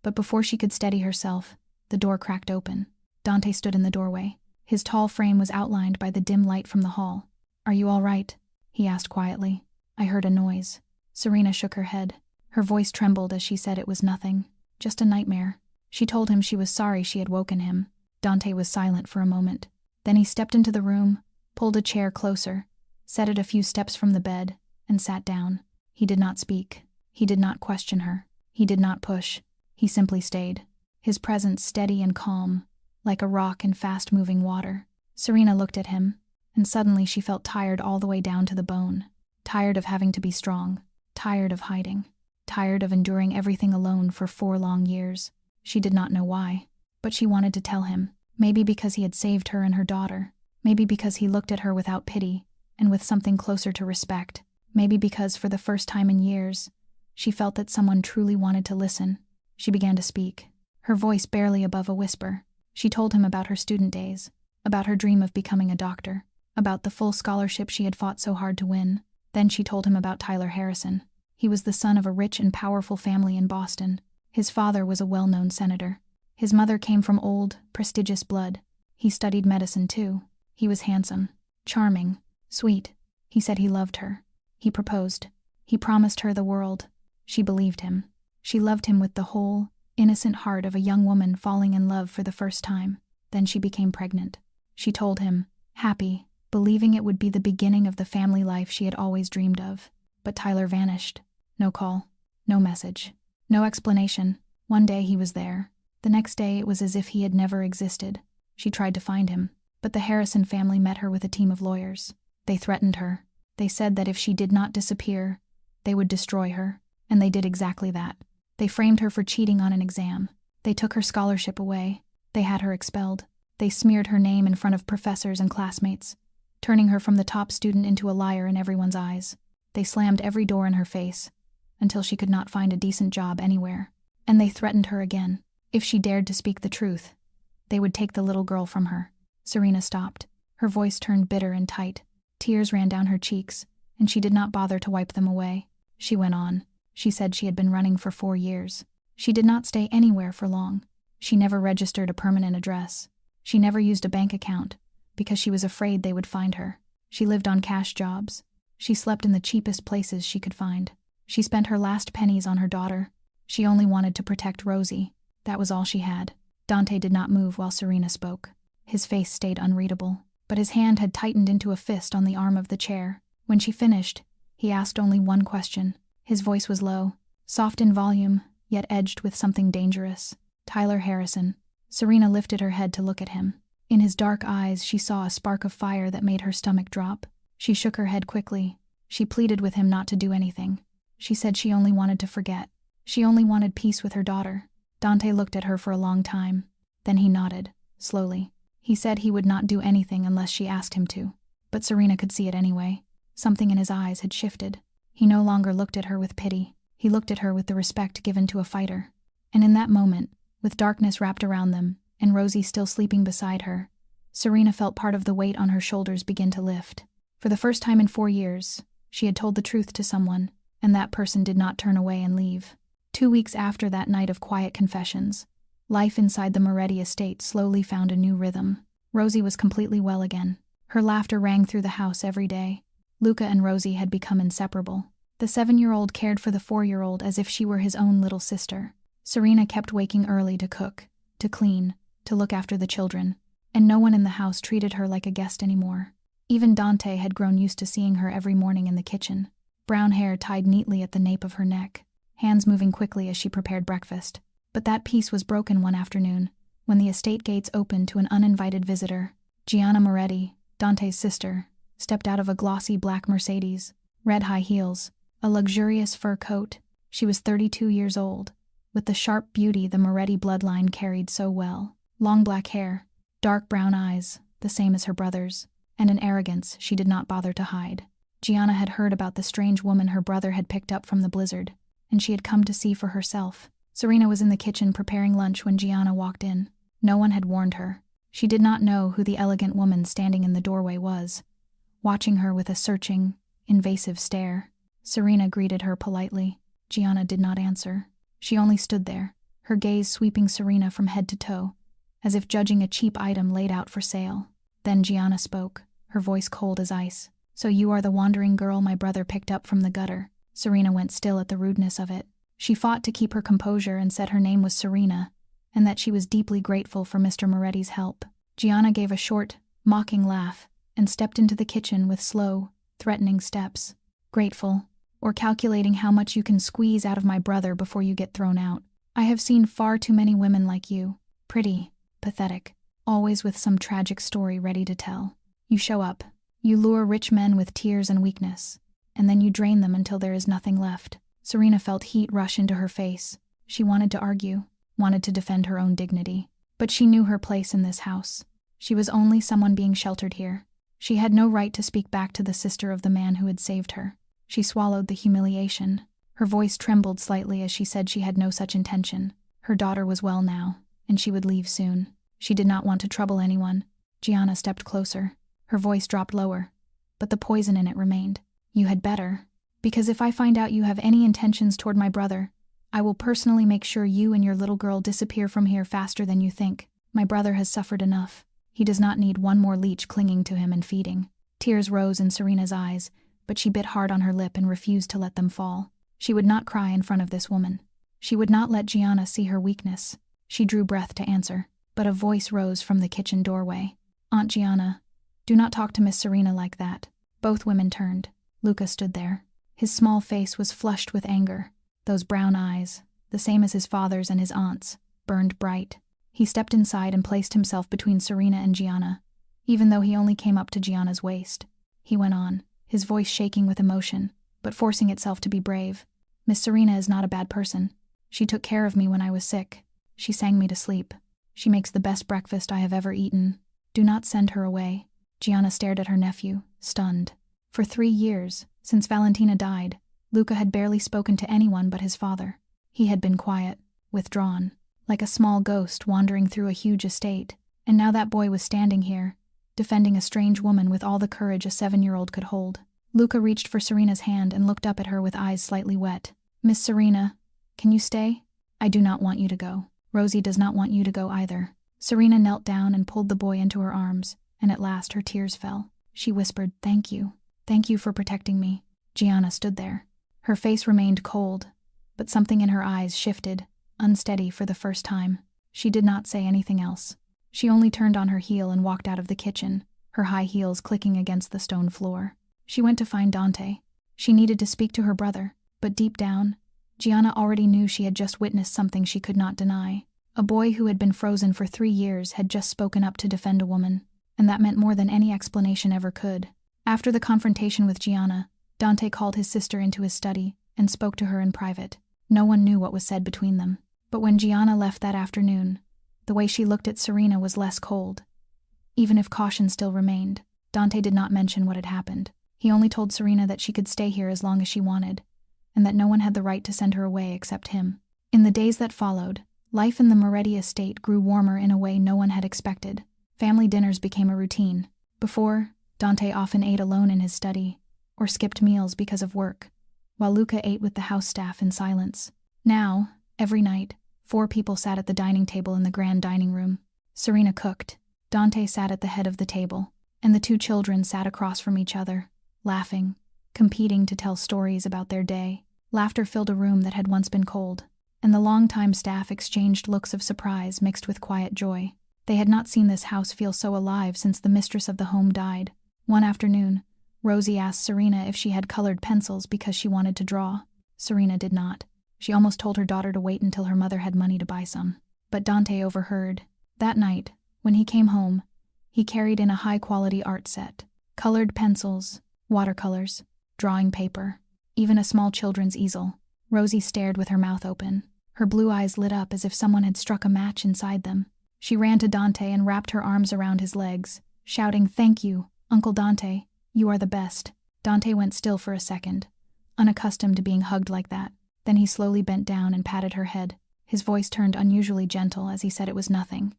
But before she could steady herself, the door cracked open. Dante stood in the doorway. His tall frame was outlined by the dim light from the hall. Are you all right? He asked quietly. I heard a noise. Serena shook her head. Her voice trembled as she said it was nothing. Just a nightmare. She told him she was sorry she had woken him. Dante was silent for a moment. Then he stepped into the room, pulled a chair closer, set it a few steps from the bed, and sat down. He did not speak. He did not question her. He did not push. He simply stayed. His presence steady and calm, like a rock in fast-moving water. Serena looked at him, and suddenly she felt tired all the way down to the bone. Tired of having to be strong. Tired of hiding. Tired of enduring everything alone for 4 long years. She did not know why, but she wanted to tell him. Maybe because he had saved her and her daughter. Maybe because he looked at her without pity, and with something closer to respect. Maybe because, for the first time in years, she felt that someone truly wanted to listen. She began to speak, her voice barely above a whisper. She told him about her student days, about her dream of becoming a doctor, about the full scholarship she had fought so hard to win. Then she told him about Tyler Harrison. He was the son of a rich and powerful family in Boston. His father was a well-known senator. His mother came from old, prestigious blood. He studied medicine too. He was handsome, charming, sweet. He said he loved her. He proposed. He promised her the world. She believed him. She loved him with the whole, innocent heart of a young woman falling in love for the first time. Then she became pregnant. She told him, happy, believing it would be the beginning of the family life she had always dreamed of. But Tyler vanished. No call. No message. No explanation. One day he was there. The next day it was as if he had never existed. She tried to find him, but the Harrison family met her with a team of lawyers. They threatened her. They said that if she did not disappear, they would destroy her, and they did exactly that. They framed her for cheating on an exam. They took her scholarship away. They had her expelled. They smeared her name in front of professors and classmates, turning her from the top student into a liar in everyone's eyes. They slammed every door in her face, until she could not find a decent job anywhere. And they threatened her again. If she dared to speak the truth, They would take the little girl from her. Serena stopped. Her voice turned bitter and tight. Tears ran down her cheeks, and she did not bother to wipe them away. She went on. She said she had been running for 4 years. She did not stay anywhere for long. She never registered a permanent address. She never used a bank account, because she was afraid they would find her. She lived on cash jobs. She slept in the cheapest places she could find. She spent her last pennies on her daughter. She only wanted to protect Rosie. That was all she had. Dante did not move while Serena spoke. His face stayed unreadable, but his hand had tightened into a fist on the arm of the chair. When she finished, he asked only one question. His voice was low, soft in volume, yet edged with something dangerous. Tyler Harrison. Serena lifted her head to look at him. In his dark eyes, she saw a spark of fire that made her stomach drop. She shook her head quickly. She pleaded with him not to do anything. She said she only wanted to forget. She only wanted peace with her daughter. Dante looked at her for a long time. Then he nodded, slowly. He said he would not do anything unless she asked him to. But Serena could see it anyway. Something in his eyes had shifted. He no longer looked at her with pity. He looked at her with the respect given to a fighter. And in that moment, with darkness wrapped around them, and Rosie still sleeping beside her, Serena felt part of the weight on her shoulders begin to lift. For the first time in 4 years, she had told the truth to someone, and that person did not turn away and leave. 2 weeks after that night of quiet confessions, life inside the Moretti estate slowly found a new rhythm. Rosie was completely well again. Her laughter rang through the house every day. Luca and Rosie had become inseparable. The 7-year-old cared for the 4-year-old as if she were his own little sister. Serena kept waking early to cook, to clean, to look after the children, and no one in the house treated her like a guest anymore. Even Dante had grown used to seeing her every morning in the kitchen, brown hair tied neatly at the nape of her neck, hands moving quickly as she prepared breakfast. But that peace was broken one afternoon, when the estate gates opened to an uninvited visitor. Gianna Moretti, Dante's sister, stepped out of a glossy black Mercedes, red high heels, a luxurious fur coat. She was 32 years old, with the sharp beauty the Moretti bloodline carried so well. Long black hair, dark brown eyes, the same as her brother's, and an arrogance she did not bother to hide. Gianna had heard about the strange woman her brother had picked up from the blizzard, and she had come to see for herself. Serena was in the kitchen preparing lunch when Gianna walked in. No one had warned her. She did not know who the elegant woman standing in the doorway was, watching her with a searching, invasive stare. Serena greeted her politely. Gianna did not answer. She only stood there, her gaze sweeping Serena from head to toe, as if judging a cheap item laid out for sale. Then Gianna spoke, her voice cold as ice. "So you are the wandering girl my brother picked up from the gutter." Serena went still at the rudeness of it. She fought to keep her composure and said her name was Serena, and that she was deeply grateful for Mr. Moretti's help. Gianna gave a short, mocking laugh and stepped into the kitchen with slow, threatening steps. "Grateful, or calculating how much you can squeeze out of my brother before you get thrown out. I have seen far too many women like you, pretty, pathetic, always with some tragic story ready to tell. You show up, you lure rich men with tears and weakness, and then you drain them until there is nothing left." Serena felt heat rush into her face. She wanted to argue, wanted to defend her own dignity, but she knew her place in this house. She was only someone being sheltered here. She had no right to speak back to the sister of the man who had saved her. She swallowed the humiliation. Her voice trembled slightly as she said she had no such intention. Her daughter was well now, and she would leave soon. She did not want to trouble anyone. Gianna stepped closer. Her voice dropped lower, but the poison in it remained. "You had better, because if I find out you have any intentions toward my brother, I will personally make sure you and your little girl disappear from here faster than you think. My brother has suffered enough. He does not need one more leech clinging to him and feeding." Tears rose in Serena's eyes, but she bit hard on her lip and refused to let them fall. She would not cry in front of this woman. She would not let Gianna see her weakness. She drew breath to answer, but a voice rose from the kitchen doorway. "Aunt Gianna, do not talk to Miss Serena like that." Both women turned. Luca stood there. His small face was flushed with anger. Those brown eyes, the same as his father's and his aunt's, burned bright. He stepped inside and placed himself between Serena and Gianna, even though he only came up to Gianna's waist. He went on, his voice shaking with emotion, but forcing itself to be brave. "Miss Serena is not a bad person. She took care of me when I was sick. She sang me to sleep. She makes the best breakfast I have ever eaten. Do not send her away." Gianna stared at her nephew, stunned. For 3 years, since Valentina died, Luca had barely spoken to anyone but his father. He had been quiet, withdrawn, like a small ghost wandering through a huge estate. And now that boy was standing here, defending a strange woman with all the courage a 7-year-old could hold. Luca reached for Serena's hand and looked up at her with eyes slightly wet. "Miss Serena, can you stay? I do not want you to go. Rosie does not want you to go either." Serena knelt down and pulled the boy into her arms, and at last her tears fell. She whispered, "Thank you. Thank you for protecting me." Gianna stood there. Her face remained cold, but something in her eyes shifted, unsteady for the first time. She did not say anything else. She only turned on her heel and walked out of the kitchen, her high heels clicking against the stone floor. She went to find Dante. She needed to speak to her brother, but deep down, Gianna already knew she had just witnessed something she could not deny. A boy who had been frozen for 3 years had just spoken up to defend a woman, and that meant more than any explanation ever could. After the confrontation with Gianna, Dante called his sister into his study and spoke to her in private. No one knew what was said between them. But when Gianna left that afternoon, the way she looked at Serena was less cold. Even if caution still remained, Dante did not mention what had happened. He only told Serena that she could stay here as long as she wanted, and that no one had the right to send her away except him. In the days that followed, life in the Moretti estate grew warmer in a way no one had expected. Family dinners became a routine. Before, Dante often ate alone in his study, or skipped meals because of work, while Luca ate with the house staff in silence. Now, every night, 4 people sat at the dining table in the grand dining room. Serena cooked, Dante sat at the head of the table, and the 2 children sat across from each other, laughing, competing to tell stories about their day. Laughter filled a room that had once been cold, and the longtime staff exchanged looks of surprise mixed with quiet joy. They had not seen this house feel so alive since the mistress of the home died. One afternoon, Rosie asked Serena if she had colored pencils because she wanted to draw. Serena did not. She almost told her daughter to wait until her mother had money to buy some. But Dante overheard. That night, when he came home, he carried in a high-quality art set. Colored pencils, watercolors, drawing paper, even a small children's easel. Rosie stared with her mouth open. Her blue eyes lit up as if someone had struck a match inside them. She ran to Dante and wrapped her arms around his legs, shouting, "Thank you, Uncle Dante. You are the best." Dante went still for a second, unaccustomed to being hugged like that. Then he slowly bent down and patted her head. His voice turned unusually gentle as he said it was nothing,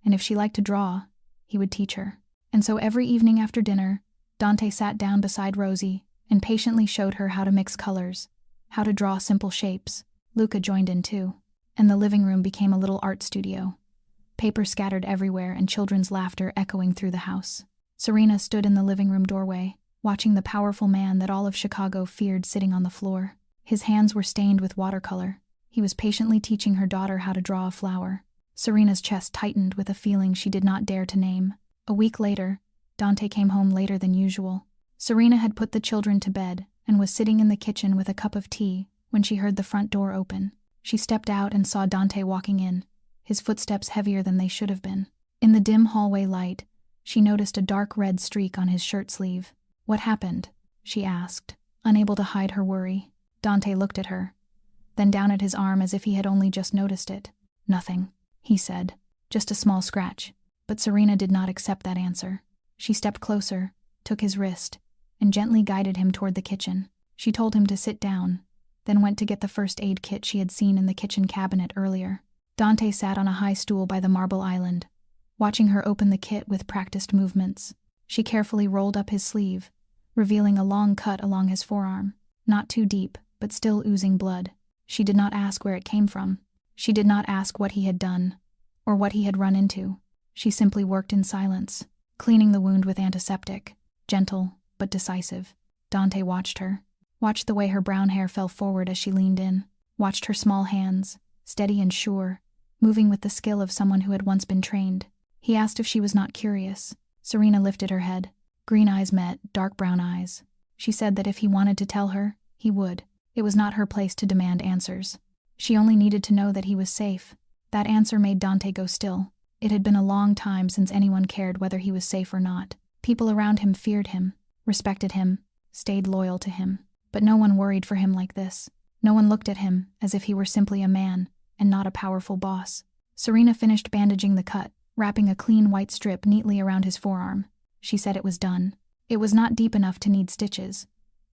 and if she liked to draw, he would teach her. And so every evening after dinner, Dante sat down beside Rosie and patiently showed her how to mix colors, how to draw simple shapes. Luca joined in too, and the living room became a little art studio. Paper scattered everywhere and children's laughter echoing through the house. Serena stood in the living room doorway, watching the powerful man that all of Chicago feared sitting on the floor. His hands were stained with watercolor. He was patiently teaching her daughter how to draw a flower. Serena's chest tightened with a feeling she did not dare to name. A week later, Dante came home later than usual. Serena had put the children to bed and was sitting in the kitchen with a cup of tea when she heard the front door open. She stepped out and saw Dante walking in, his footsteps heavier than they should have been. In the dim hallway light, she noticed a dark red streak on his shirt sleeve. "What happened?" she asked, unable to hide her worry. Dante looked at her, then down at his arm as if he had only just noticed it. "Nothing," he said, "just a small scratch." But Serena did not accept that answer. She stepped closer, took his wrist, and gently guided him toward the kitchen. She told him to sit down, then went to get the first aid kit she had seen in the kitchen cabinet earlier. Dante sat on a high stool by the marble island, watching her open the kit with practiced movements. She carefully rolled up his sleeve, revealing a long cut along his forearm, not too deep, but still oozing blood. She did not ask where it came from. She did not ask what he had done, or what he had run into. She simply worked in silence, cleaning the wound with antiseptic, gentle but decisive. Dante watched her, watched the way her brown hair fell forward as she leaned in, watched her small hands, steady and sure, moving with the skill of someone who had once been trained. He asked if she was not curious. Serena lifted her head. Green eyes met dark brown eyes. She said that if he wanted to tell her, he would. It was not her place to demand answers. She only needed to know that he was safe. That answer made Dante go still. It had been a long time since anyone cared whether he was safe or not. People around him feared him, respected him, stayed loyal to him. But no one worried for him like this. No one looked at him as if he were simply a man and not a powerful boss. Serena finished bandaging the cut, wrapping a clean white strip neatly around his forearm. She said it was done. It was not deep enough to need stitches,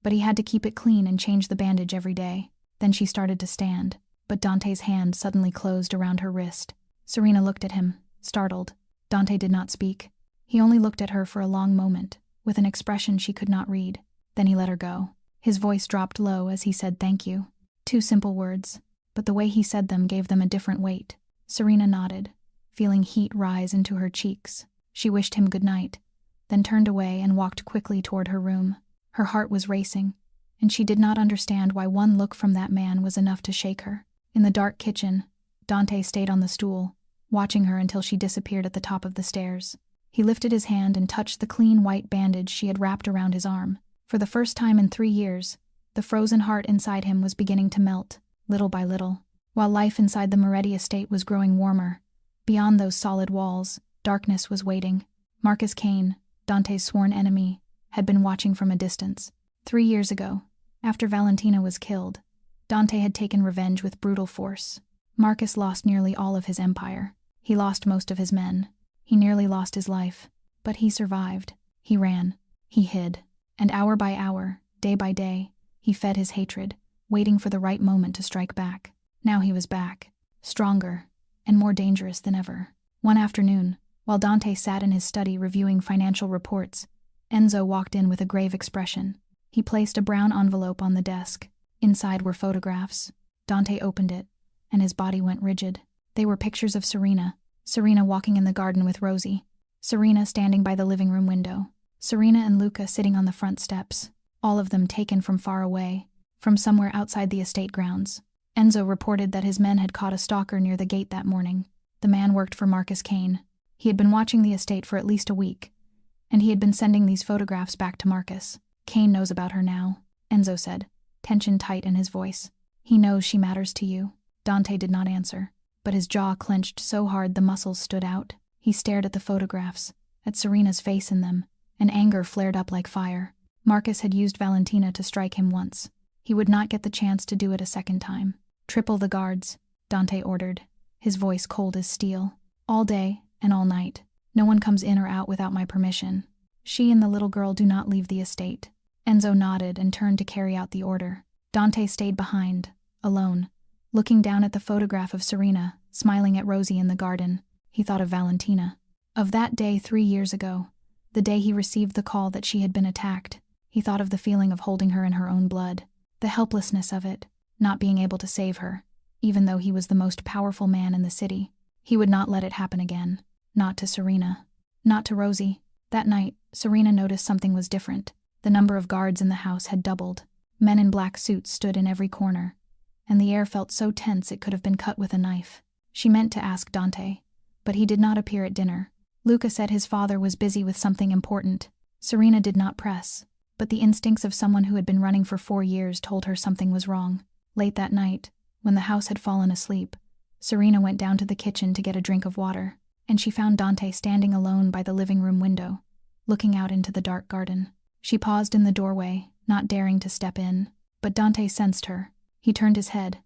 but he had to keep it clean and change the bandage every day. Then she started to stand. but Dante's hand suddenly closed around her wrist. Serena looked at him, startled. Dante did not speak. He only looked at her for a long moment, with an expression she could not read. Then he let her go. His voice dropped low as he said thank you. 2 simple words, but the way he said them gave them a different weight. Serena nodded, feeling heat rise into her cheeks. She wished him good night, then turned away and walked quickly toward her room. Her heart was racing, and she did not understand why one look from that man was enough to shake her. In the dark kitchen, Dante stayed on the stool, watching her until she disappeared at the top of the stairs. He lifted his hand and touched the clean white bandage she had wrapped around his arm. For the first time in 3 years, the frozen heart inside him was beginning to melt, little by little. While life inside the Moretti estate was growing warmer, beyond those solid walls, darkness was waiting. Marcus Kane, Dante's sworn enemy, had been watching from a distance. 3 years ago, after Valentina was killed, Dante had taken revenge with brutal force. Marcus lost nearly all of his empire. He lost most of his men. He nearly lost his life. But he survived. He ran. He hid. And hour by hour, day by day, he fed his hatred, waiting for the right moment to strike back. Now he was back, stronger, and more dangerous than ever. One afternoon, while Dante sat in his study reviewing financial reports, Enzo walked in with a grave expression. He placed a brown envelope on the desk. Inside were photographs. Dante opened it, and his body went rigid. They were pictures of Serena. Serena walking in the garden with Rosie. Serena standing by the living room window. Serena and Luca sitting on the front steps. All of them taken from far away, from somewhere outside the estate grounds. Enzo reported that his men had caught a stalker near the gate that morning. The man worked for Marcus Kane. He had been watching the estate for at least a week, and he had been sending these photographs back to Marcus. Kane knows about her now, Enzo said, tension tight in his voice. He knows she matters to you. Dante did not answer, but his jaw clenched so hard the muscles stood out. He stared at the photographs, at Serena's face in them, and anger flared up like fire. Marcus had used Valentina to strike him once. He would not get the chance to do it a second time. Triple the guards, Dante ordered, his voice cold as steel. All day and all night. No one comes in or out without my permission. She and the little girl do not leave the estate. Enzo nodded and turned to carry out the order. Dante stayed behind, alone, looking down at the photograph of Serena, smiling at Rosie in the garden. He thought of Valentina. Of that day 3 years ago, the day he received the call that she had been attacked. He thought of the feeling of holding her in her own blood, the helplessness of it, not being able to save her, even though he was the most powerful man in the city. He would not let it happen again. Not to Serena. Not to Rosie. That night, Serena noticed something was different. The number of guards in the house had doubled. Men in black suits stood in every corner, and the air felt so tense it could have been cut with a knife. She meant to ask Dante, but he did not appear at dinner. Luca said his father was busy with something important. Serena did not press, but the instincts of someone who had been running for 4 years told her something was wrong. Late that night, when the house had fallen asleep, Serena went down to the kitchen to get a drink of water, and she found Dante standing alone by the living room window, looking out into the dark garden. She paused in the doorway, not daring to step in, but Dante sensed her. He turned his head,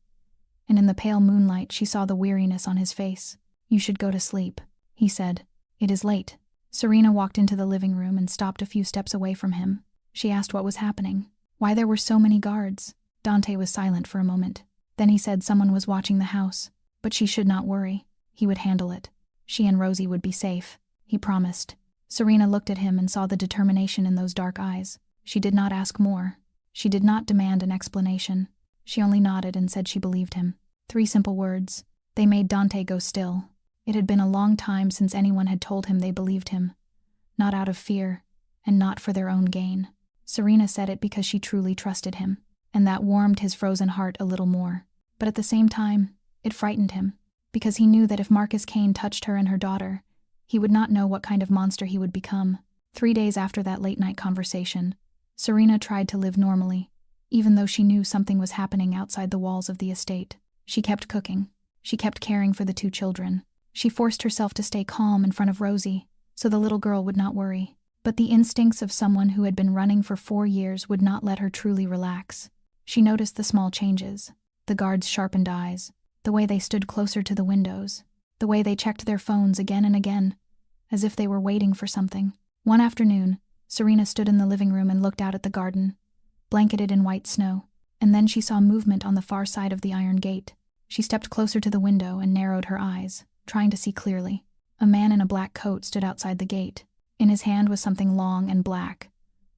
and in the pale moonlight she saw the weariness on his face. "You should go to sleep," he said. "It is late." Serena walked into the living room and stopped a few steps away from him. She asked what was happening, why there were so many guards. Dante was silent for a moment. Then he said someone was watching the house, but she should not worry. He would handle it. She and Rosie would be safe, he promised. Serena looked at him and saw the determination in those dark eyes. She did not ask more. She did not demand an explanation. She only nodded and said she believed him. 3 simple words. They made Dante go still. It had been a long time since anyone had told him they believed him. Not out of fear, and not for their own gain. Serena said it because she truly trusted him, and that warmed his frozen heart a little more. But at the same time, it frightened him, because he knew that if Marcus Kane touched her and her daughter, he would not know what kind of monster he would become. 3 days after that late-night conversation, Serena tried to live normally, even though she knew something was happening outside the walls of the estate. She kept cooking. She kept caring for the 2 children. She forced herself to stay calm in front of Rosie, so the little girl would not worry. But the instincts of someone who had been running for 4 years would not let her truly relax. She noticed the small changes, the guards' sharpened eyes, the way they stood closer to the windows, the way they checked their phones again and again, as if they were waiting for something. One afternoon, Serena stood in the living room and looked out at the garden, blanketed in white snow, and then she saw movement on the far side of the iron gate. She stepped closer to the window and narrowed her eyes, trying to see clearly. A man in a black coat stood outside the gate. In his hand was something long and black,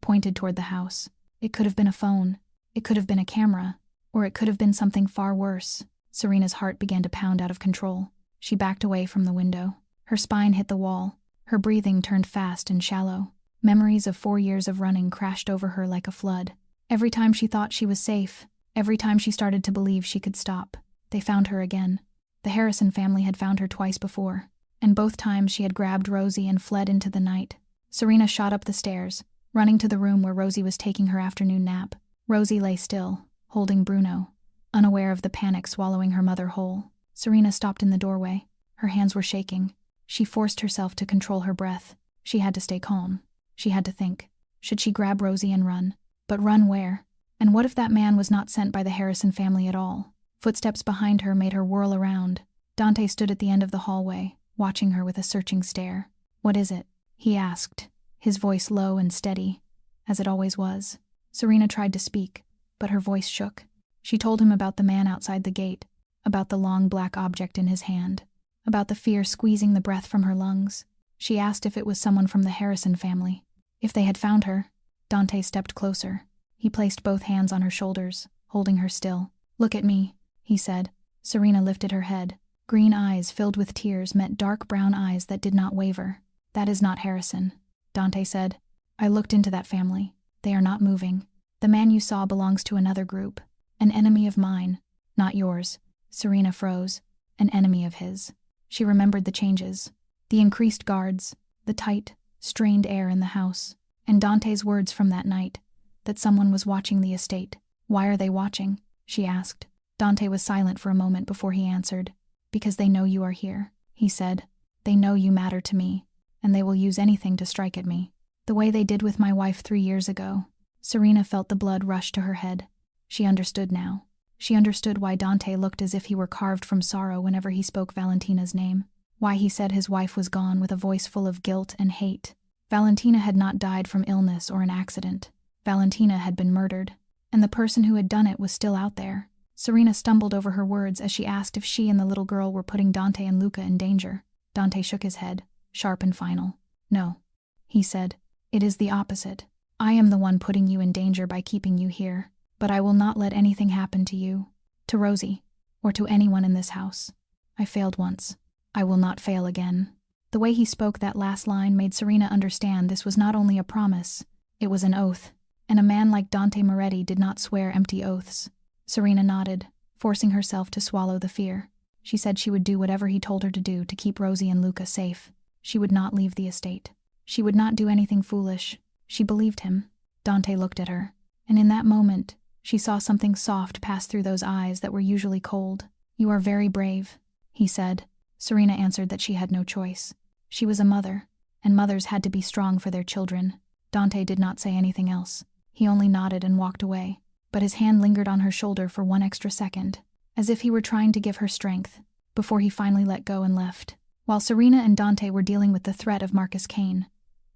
pointed toward the house. It could have been a phone. It could have been a camera. Or it could have been something far worse. Serena's heart began to pound out of control. She backed away from the window. Her spine hit the wall. Her breathing turned fast and shallow. Memories of 4 years of running crashed over her like a flood. Every time she thought she was safe, every time she started to believe she could stop, they found her again. The Harrison family had found her twice before, and both times she had grabbed Rosie and fled into the night. Serena shot up the stairs, running to the room where Rosie was taking her afternoon nap. Rosie lay still, holding Bruno, unaware of the panic swallowing her mother whole. Serena stopped in the doorway. Her hands were shaking. She forced herself to control her breath. She had to stay calm. She had to think. Should she grab Rosie and run? But run where? And what if that man was not sent by the Harrison family at all? Footsteps behind her made her whirl around. Dante stood at the end of the hallway, watching her with a searching stare. "What is it?" he asked, his voice low and steady, as it always was. Serena tried to speak, but her voice shook. She told him about the man outside the gate, about the long black object in his hand, about the fear squeezing the breath from her lungs. She asked if it was someone from the Harrison family. If they had found her. Dante stepped closer. He placed both hands on her shoulders, holding her still. "Look at me," he said. Serena lifted her head. Green eyes filled with tears met dark brown eyes that did not waver. "That is not Harrison," Dante said. "I looked into that family. They are not moving. The man you saw belongs to another group. An enemy of mine, not yours." Serena froze. An enemy of his. She remembered the changes. The increased guards, the tight, strained air in the house, and Dante's words from that night, that someone was watching the estate. "Why are they watching?" she asked. Dante was silent for a moment before he answered. "Because they know you are here," he said. "They know you matter to me, and they will use anything to strike at me. The way they did with my wife 3 years ago." Serena felt the blood rush to her head. She understood now. She understood why Dante looked as if he were carved from sorrow whenever he spoke Valentina's name. Why he said his wife was gone with a voice full of guilt and hate. Valentina had not died from illness or an accident. Valentina had been murdered, and the person who had done it was still out there. Serena stumbled over her words as she asked if she and the little girl were putting Dante and Luca in danger. Dante shook his head, sharp and final. "No," he said. "It is the opposite. I am the one putting you in danger by keeping you here. But I will not let anything happen to you, to Rosie, or to anyone in this house. I failed once. I will not fail again." The way he spoke that last line made Serena understand this was not only a promise, it was an oath, and a man like Dante Moretti did not swear empty oaths. Serena nodded, forcing herself to swallow the fear. She said she would do whatever he told her to do to keep Rosie and Luca safe. She would not leave the estate. She would not do anything foolish. She believed him. Dante looked at her, and in that moment, she saw something soft pass through those eyes that were usually cold. "You are very brave," he said. Serena answered that she had no choice. She was a mother, and mothers had to be strong for their children. Dante did not say anything else. He only nodded and walked away, but his hand lingered on her shoulder for 1 extra second, as if he were trying to give her strength, before he finally let go and left. While Serena and Dante were dealing with the threat of Marcus Kane,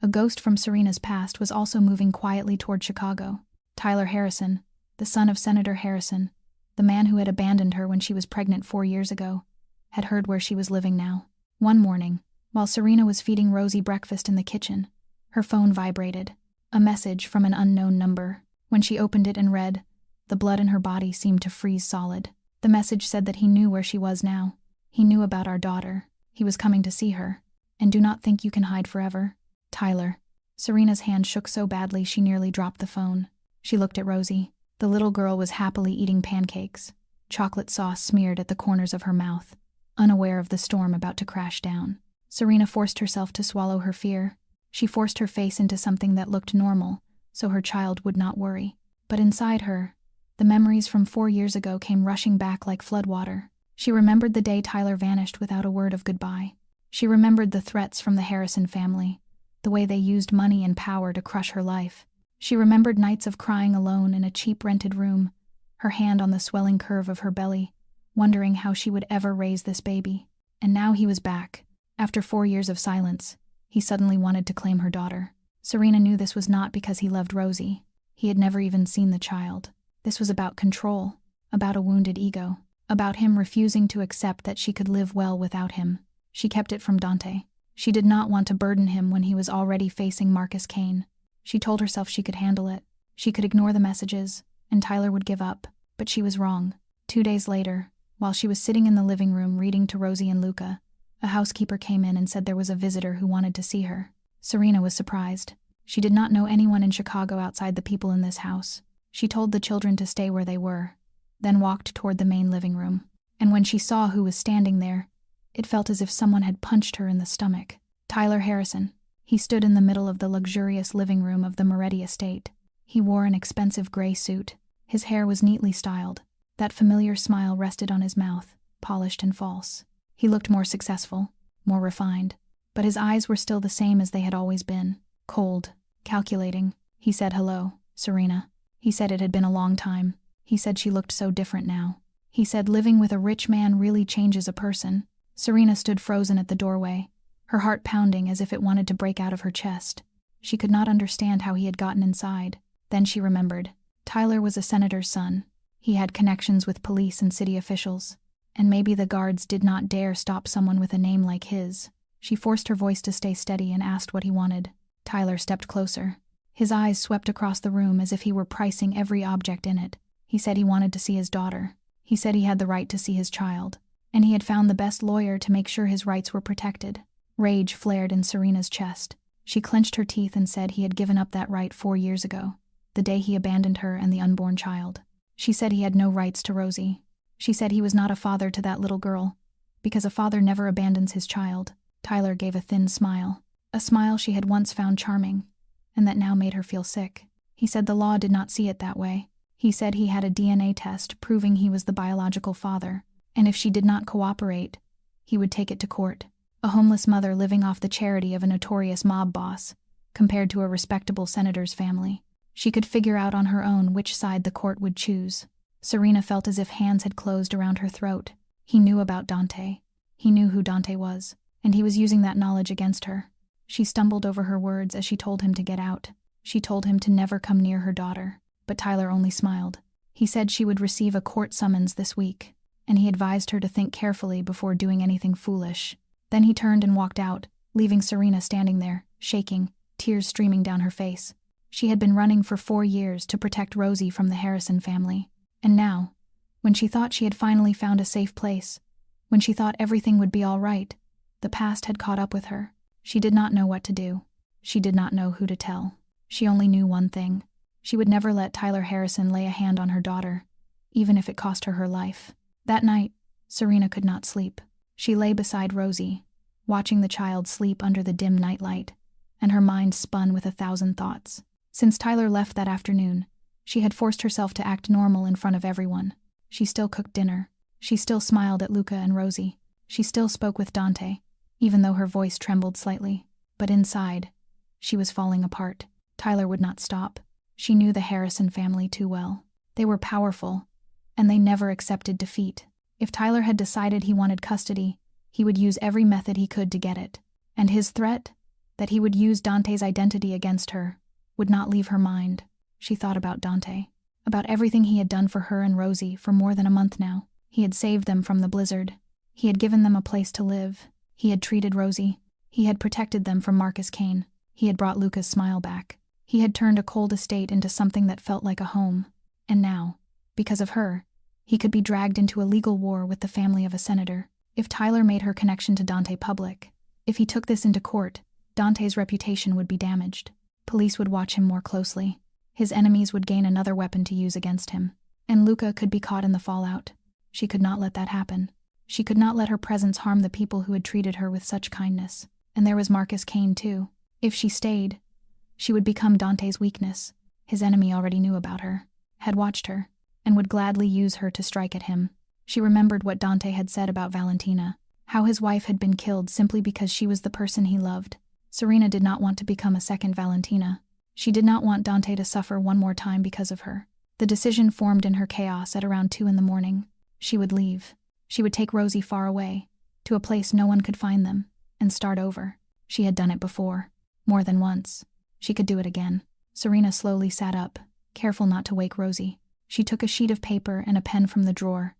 a ghost from Serena's past was also moving quietly toward Chicago. Tyler Harrison, the son of Senator Harrison, the man who had abandoned her when she was pregnant 4 years ago, had heard where she was living now. One morning, while Serena was feeding Rosie breakfast in the kitchen, her phone vibrated. A message from an unknown number. When she opened it and read, the blood in her body seemed to freeze solid. The message said that he knew where she was now. He knew about our daughter. He was coming to see her. "And do not think you can hide forever. Tyler." Serena's hand shook so badly she nearly dropped the phone. She looked at Rosie. The little girl was happily eating pancakes, chocolate sauce smeared at the corners of her mouth, unaware of the storm about to crash down. Serena forced herself to swallow her fear. She forced her face into something that looked normal, so her child would not worry. But inside her, the memories from 4 years ago came rushing back like floodwater. She remembered the day Tyler vanished without a word of goodbye. She remembered the threats from the Harrison family, the way they used money and power to crush her life. She remembered nights of crying alone in a cheap rented room, her hand on the swelling curve of her belly, wondering how she would ever raise this baby. And now he was back. After 4 years of silence, he suddenly wanted to claim her daughter. Serena knew this was not because he loved Rosie. He had never even seen the child. This was about control, about a wounded ego, about him refusing to accept that she could live well without him. She kept it from Dante. She did not want to burden him when he was already facing Marcus Kane. She told herself she could handle it. She could ignore the messages, and Tyler would give up. But she was wrong. 2 days later, while she was sitting in the living room reading to Rosie and Luca, a housekeeper came in and said there was a visitor who wanted to see her. Serena was surprised. She did not know anyone in Chicago outside the people in this house. She told the children to stay where they were, then walked toward the main living room. And when she saw who was standing there, it felt as if someone had punched her in the stomach. Tyler Harrison. He stood in the middle of the luxurious living room of the Moretti estate. He wore an expensive gray suit. His hair was neatly styled. That familiar smile rested on his mouth, polished and false. He looked more successful, more refined, but his eyes were still the same as they had always been. Cold, calculating. He said hello, Serena. He said it had been a long time. He said she looked so different now. He said living with a rich man really changes a person. Serena stood frozen at the doorway, her heart pounding as if it wanted to break out of her chest. She could not understand how he had gotten inside. Then she remembered. Tyler was a senator's son. He had connections with police and city officials, and maybe the guards did not dare stop someone with a name like his. She forced her voice to stay steady and asked what he wanted. Tyler stepped closer. His eyes swept across the room as if he were pricing every object in it. He said he wanted to see his daughter. He said he had the right to see his child, and he had found the best lawyer to make sure his rights were protected. Rage flared in Serena's chest. She clenched her teeth and said he had given up that right 4 years ago, the day he abandoned her and the unborn child. She said he had no rights to Rosie. She said he was not a father to that little girl, because a father never abandons his child. Tyler gave a thin smile, a smile she had once found charming, and that now made her feel sick. He said the law did not see it that way. He said he had a DNA test proving he was the biological father, and if she did not cooperate, he would take it to court. A homeless mother living off the charity of a notorious mob boss, compared to a respectable senator's family. She could figure out on her own which side the court would choose. Serena felt as if hands had closed around her throat. He knew about Dante. He knew who Dante was, and he was using that knowledge against her. She stumbled over her words as she told him to get out. She told him to never come near her daughter, but Tyler only smiled. He said she would receive a court summons this week, and he advised her to think carefully before doing anything foolish. Then he turned and walked out, leaving Serena standing there, shaking, tears streaming down her face. She had been running for 4 years to protect Rosie from the Harrison family. And now, when she thought she had finally found a safe place, when she thought everything would be all right, the past had caught up with her. She did not know what to do. She did not know who to tell. She only knew one thing. She would never let Tyler Harrison lay a hand on her daughter, even if it cost her her life. That night, Serena could not sleep. She lay beside Rosie, watching the child sleep under the dim nightlight, and her mind spun with 1,000 thoughts. Since Tyler left that afternoon, she had forced herself to act normal in front of everyone. She still cooked dinner. She still smiled at Luca and Rosie. She still spoke with Dante, even though her voice trembled slightly. But inside, she was falling apart. Tyler would not stop. She knew the Harrison family too well. They were powerful, and they never accepted defeat. If Tyler had decided he wanted custody, he would use every method he could to get it. And his threat, that he would use Dante's identity against her, would not leave her mind. She thought about Dante, about everything he had done for her and Rosie for more than a month now. He had saved them from the blizzard. He had given them a place to live. He had treated Rosie. He had protected them from Marcus Kane. He had brought Luca's smile back. He had turned a cold estate into something that felt like a home. And now, because of her, he could be dragged into a legal war with the family of a senator. If Tyler made her connection to Dante public, if he took this into court, Dante's reputation would be damaged. Police would watch him more closely. His enemies would gain another weapon to use against him. And Luca could be caught in the fallout. She could not let that happen. She could not let her presence harm the people who had treated her with such kindness. And there was Marcus Kane too. If she stayed, she would become Dante's weakness. His enemy already knew about her, had watched her, and would gladly use her to strike at him. She remembered what Dante had said about Valentina, how his wife had been killed simply because she was the person he loved. Serena did not want to become a second Valentina. She did not want Dante to suffer one more time because of her. The decision formed in her chaos at around 2 a.m. She would leave. She would take Rosie far away, to a place no one could find them, and start over. She had done it before, more than once. She could do it again. Serena slowly sat up, careful not to wake Rosie. She took a sheet of paper and a pen from the drawer,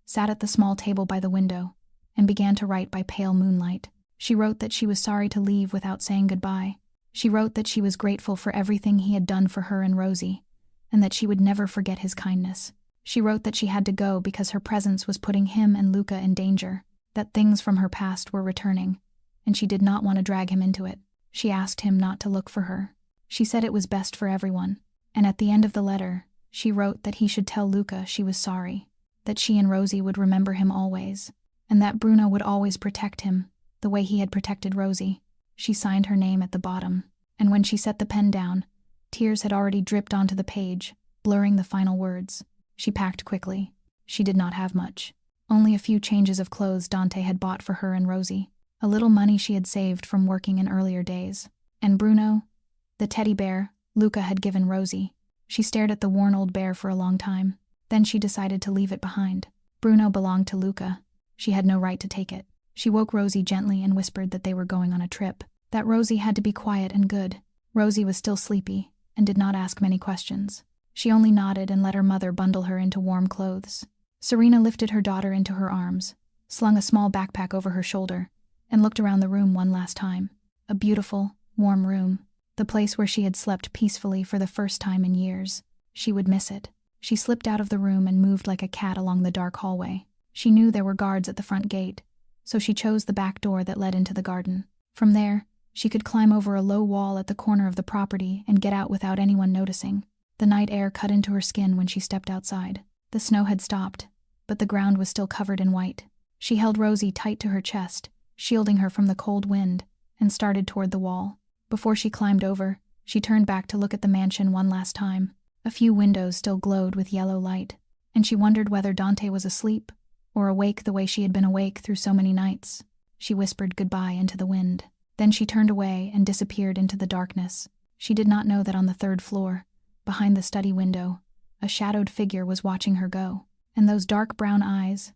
sat at the small table by the window, and began to write by pale moonlight. She wrote that she was sorry to leave without saying goodbye. She wrote that she was grateful for everything he had done for her and Rosie, and that she would never forget his kindness. She wrote that she had to go because her presence was putting him and Luca in danger, that things from her past were returning, and she did not want to drag him into it. She asked him not to look for her. She said it was best for everyone, and at the end of the letter, she wrote that he should tell Luca she was sorry, that she and Rosie would remember him always, and that Bruno would always protect him, the way he had protected Rosie. She signed her name at the bottom, and when she set the pen down, tears had already dripped onto the page, blurring the final words. She packed quickly. She did not have much. Only a few changes of clothes Dante had bought for her and Rosie, a little money she had saved from working in earlier days, and Bruno, the teddy bear Luca had given Rosie. She stared at the worn old bear for a long time. Then she decided to leave it behind. Bruno belonged to Luca. She had no right to take it. She woke Rosie gently and whispered that they were going on a trip, that Rosie had to be quiet and good. Rosie was still sleepy and did not ask many questions. She only nodded and let her mother bundle her into warm clothes. Serena lifted her daughter into her arms, slung a small backpack over her shoulder, and looked around the room one last time. A beautiful, warm room, the place where she had slept peacefully for the first time in years. She would miss it. She slipped out of the room and moved like a cat along the dark hallway. She knew there were guards at the front gate, so she chose the back door that led into the garden. From there, she could climb over a low wall at the corner of the property and get out without anyone noticing. The night air cut into her skin when she stepped outside. The snow had stopped, but the ground was still covered in white. She held Rosie tight to her chest, shielding her from the cold wind, and started toward the wall. Before she climbed over, she turned back to look at the mansion one last time. A few windows still glowed with yellow light, and she wondered whether Dante was asleep or awake the way she had been awake through so many nights. She whispered goodbye into the wind. Then she turned away and disappeared into the darkness. She did not know that on the third floor, behind the study window, a shadowed figure was watching her go, and those dark brown eyes,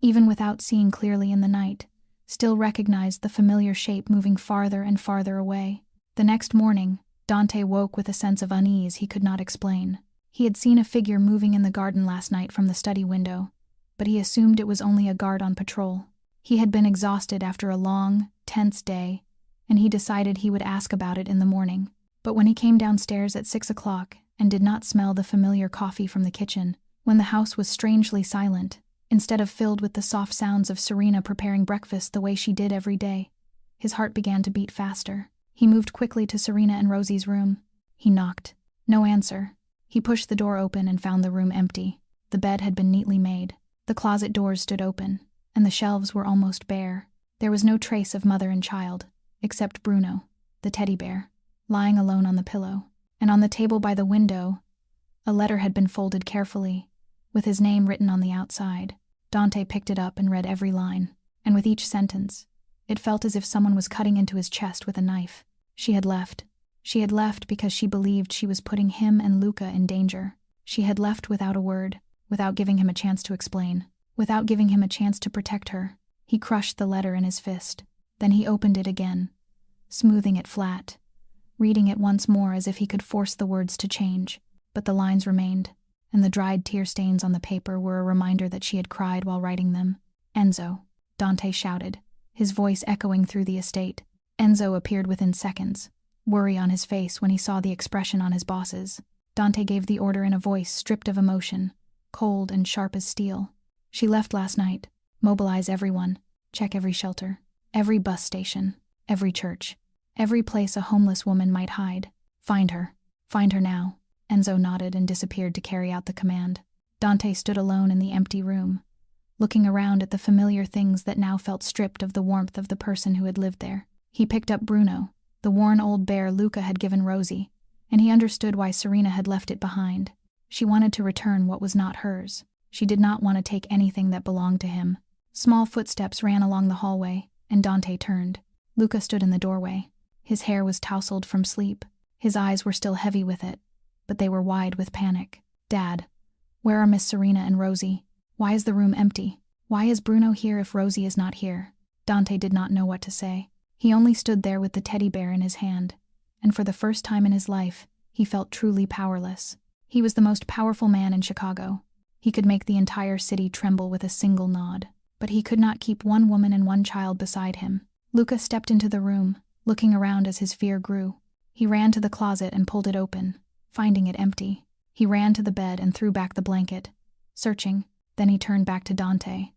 even without seeing clearly in the night, still recognized the familiar shape moving farther and farther away. The next morning, Dante woke with a sense of unease he could not explain. He had seen a figure moving in the garden last night from the study window, but he assumed it was only a guard on patrol. He had been exhausted after a long, tense day, and he decided he would ask about it in the morning. But when he came downstairs at 6 o'clock and did not smell the familiar coffee from the kitchen, when the house was strangely silent, instead of filled with the soft sounds of Serena preparing breakfast the way she did every day, his heart began to beat faster. He moved quickly to Serena and Rosie's room. He knocked. No answer. He pushed the door open and found the room empty. The bed had been neatly made. The closet doors stood open, and the shelves were almost bare. There was no trace of mother and child, except Bruno, the teddy bear, lying alone on the pillow. And on the table by the window, a letter had been folded carefully, with his name written on the outside. Dante picked it up and read every line, and with each sentence, it felt as if someone was cutting into his chest with a knife. She had left. She had left because she believed she was putting him and Luca in danger. She had left without a word, without giving him a chance to explain, without giving him a chance to protect her. He crushed the letter in his fist. Then he opened it again, smoothing it flat, reading it once more as if he could force the words to change. But the lines remained, and the dried tear stains on the paper were a reminder that she had cried while writing them. "Enzo," Dante shouted, his voice echoing through the estate. Enzo appeared within seconds, worry on his face when he saw the expression on his boss's. Dante gave the order in a voice stripped of emotion, cold and sharp as steel. "She left last night. Mobilize everyone. Check every shelter, every bus station, every church, every place a homeless woman might hide. Find her. Find her now." Enzo nodded and disappeared to carry out the command. Dante stood alone in the empty room, looking around at the familiar things that now felt stripped of the warmth of the person who had lived there. He picked up Bruno, the worn old bear Luca had given Rosie, and he understood why Serena had left it behind. She wanted to return what was not hers. She did not want to take anything that belonged to him. Small footsteps ran along the hallway, and Dante turned. Luca stood in the doorway. His hair was tousled from sleep. His eyes were still heavy with it, but they were wide with panic. "Dad, where are Miss Serena and Rosie? Why is the room empty? Why is Bruno here if Rosie is not here?" Dante did not know what to say. He only stood there with the teddy bear in his hand, and for the first time in his life, he felt truly powerless. He was the most powerful man in Chicago, He could make the entire city tremble with a single nod. But he could not keep one woman and one child beside him. Luca stepped into the room, looking around as his fear grew. He ran to the closet and pulled it open, finding it empty. He ran to the bed and threw back the blanket, searching. Then he turned back to Dante,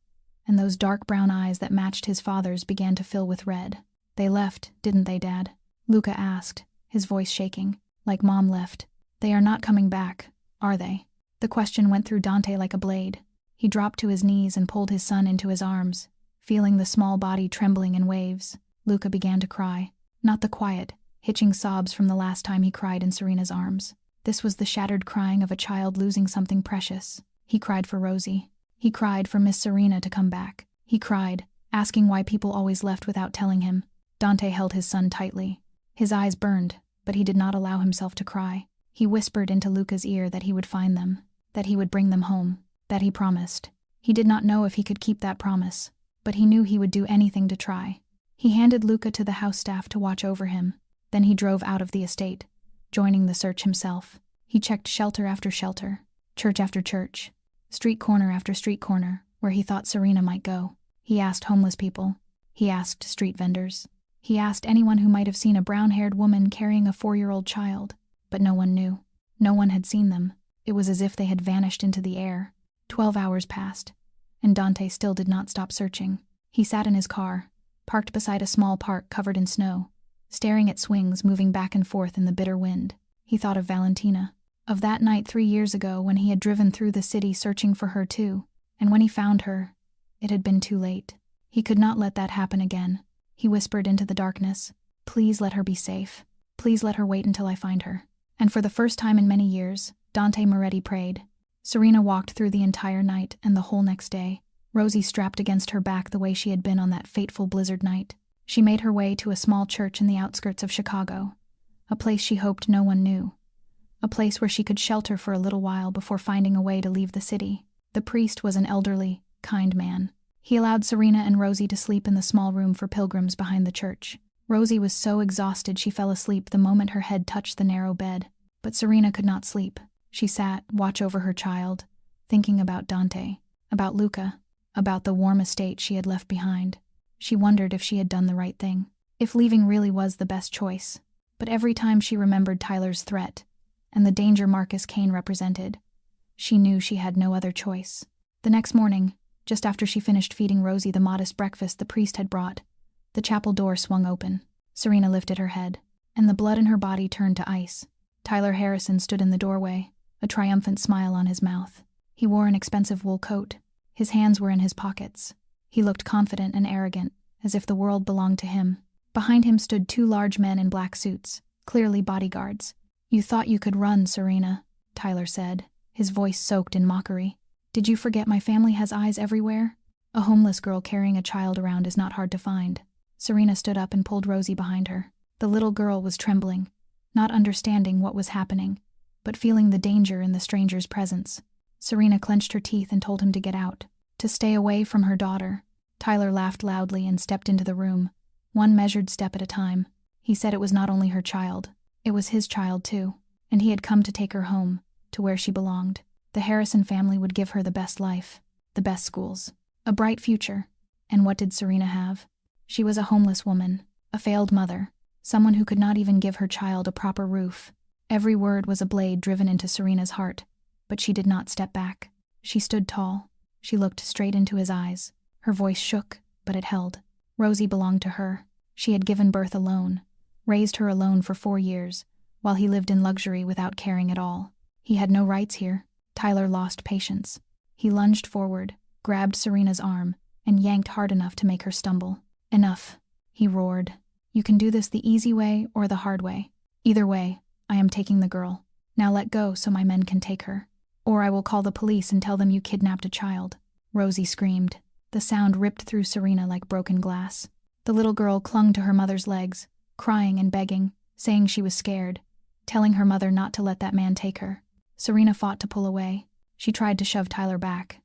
and those dark brown eyes that matched his father's began to fill with red. "They left, didn't they, Dad?" Luca asked, his voice shaking. "Like Mom left. They are not coming back, are they?" The question went through Dante like a blade. He dropped to his knees and pulled his son into his arms, feeling the small body trembling in waves. Luca began to cry, not the quiet, hitching sobs from the last time he cried in Serena's arms. This was the shattered crying of a child losing something precious. He cried for Rosie. He cried for Miss Serena to come back. He cried, asking why people always left without telling him. Dante held his son tightly. His eyes burned, but he did not allow himself to cry. He whispered into Luca's ear that he would find them, that he would bring them home, that he promised. He did not know if he could keep that promise, but he knew he would do anything to try. He handed Luca to the house staff to watch over him. Then he drove out of the estate, joining the search himself. He checked shelter after shelter, church after church, street corner after street corner, where he thought Serena might go. He asked homeless people. He asked street vendors. He asked anyone who might have seen a brown-haired woman carrying a 4-year-old child. But no one knew. No one had seen them. It was as if they had vanished into the air. 12 hours passed, and Dante still did not stop searching. He sat in his car, parked beside a small park covered in snow, staring at swings moving back and forth in the bitter wind. He thought of Valentina, of that night 3 years ago when he had driven through the city searching for her too, and when he found her, it had been too late. He could not let that happen again. He whispered into the darkness, "Please let her be safe. Please let her wait until I find her." And for the first time in many years, Dante Moretti prayed. Serena walked through the entire night and the whole next day, Rosie strapped against her back the way she had been on that fateful blizzard night. She made her way to a small church in the outskirts of Chicago, a place she hoped no one knew, a place where she could shelter for a little while before finding a way to leave the city. The priest was an elderly, kind man. He allowed Serena and Rosie to sleep in the small room for pilgrims behind the church. Rosie was so exhausted she fell asleep the moment her head touched the narrow bed. But Serena could not sleep. She sat, watch over her child, thinking about Dante, about Luca, about the warm estate she had left behind. She wondered if she had done the right thing, if leaving really was the best choice. But every time she remembered Tyler's threat, and the danger Marcus Kane represented, she knew she had no other choice. The next morning, just after she finished feeding Rosie the modest breakfast the priest had brought, the chapel door swung open. Serena lifted her head, and the blood in her body turned to ice. Tyler Harrison stood in the doorway, a triumphant smile on his mouth. He wore an expensive wool coat. His hands were in his pockets. He looked confident and arrogant, as if the world belonged to him. Behind him stood 2 large men in black suits, clearly bodyguards. "You thought you could run, Serena," Tyler said, his voice soaked in mockery. "Did you forget my family has eyes everywhere? A homeless girl carrying a child around is not hard to find." Serena stood up and pulled Rosie behind her. The little girl was trembling, not understanding what was happening, but feeling the danger in the stranger's presence. Serena clenched her teeth and told him to get out, to stay away from her daughter. Tyler laughed loudly and stepped into the room, one measured step at a time. He said it was not only her child, it was his child too, and he had come to take her home, to where she belonged. The Harrison family would give her the best life, the best schools, a bright future. And what did Serena have? She was a homeless woman, a failed mother, someone who could not even give her child a proper roof. Every word was a blade driven into Serena's heart, but she did not step back. She stood tall. She looked straight into his eyes. Her voice shook, but it held. Rosie belonged to her. She had given birth alone, raised her alone for 4 years, while he lived in luxury without caring at all. He had no rights here. Tyler lost patience. He lunged forward, grabbed Serena's arm, and yanked hard enough to make her stumble. "Enough," he roared. "You can do this the easy way or the hard way. Either way, I am taking the girl. Now let go so my men can take her. Or I will call the police and tell them you kidnapped a child." Rosie screamed. The sound ripped through Serena like broken glass. The little girl clung to her mother's legs, crying and begging, saying she was scared, telling her mother not to let that man take her. Serena fought to pull away. She tried to shove Tyler back,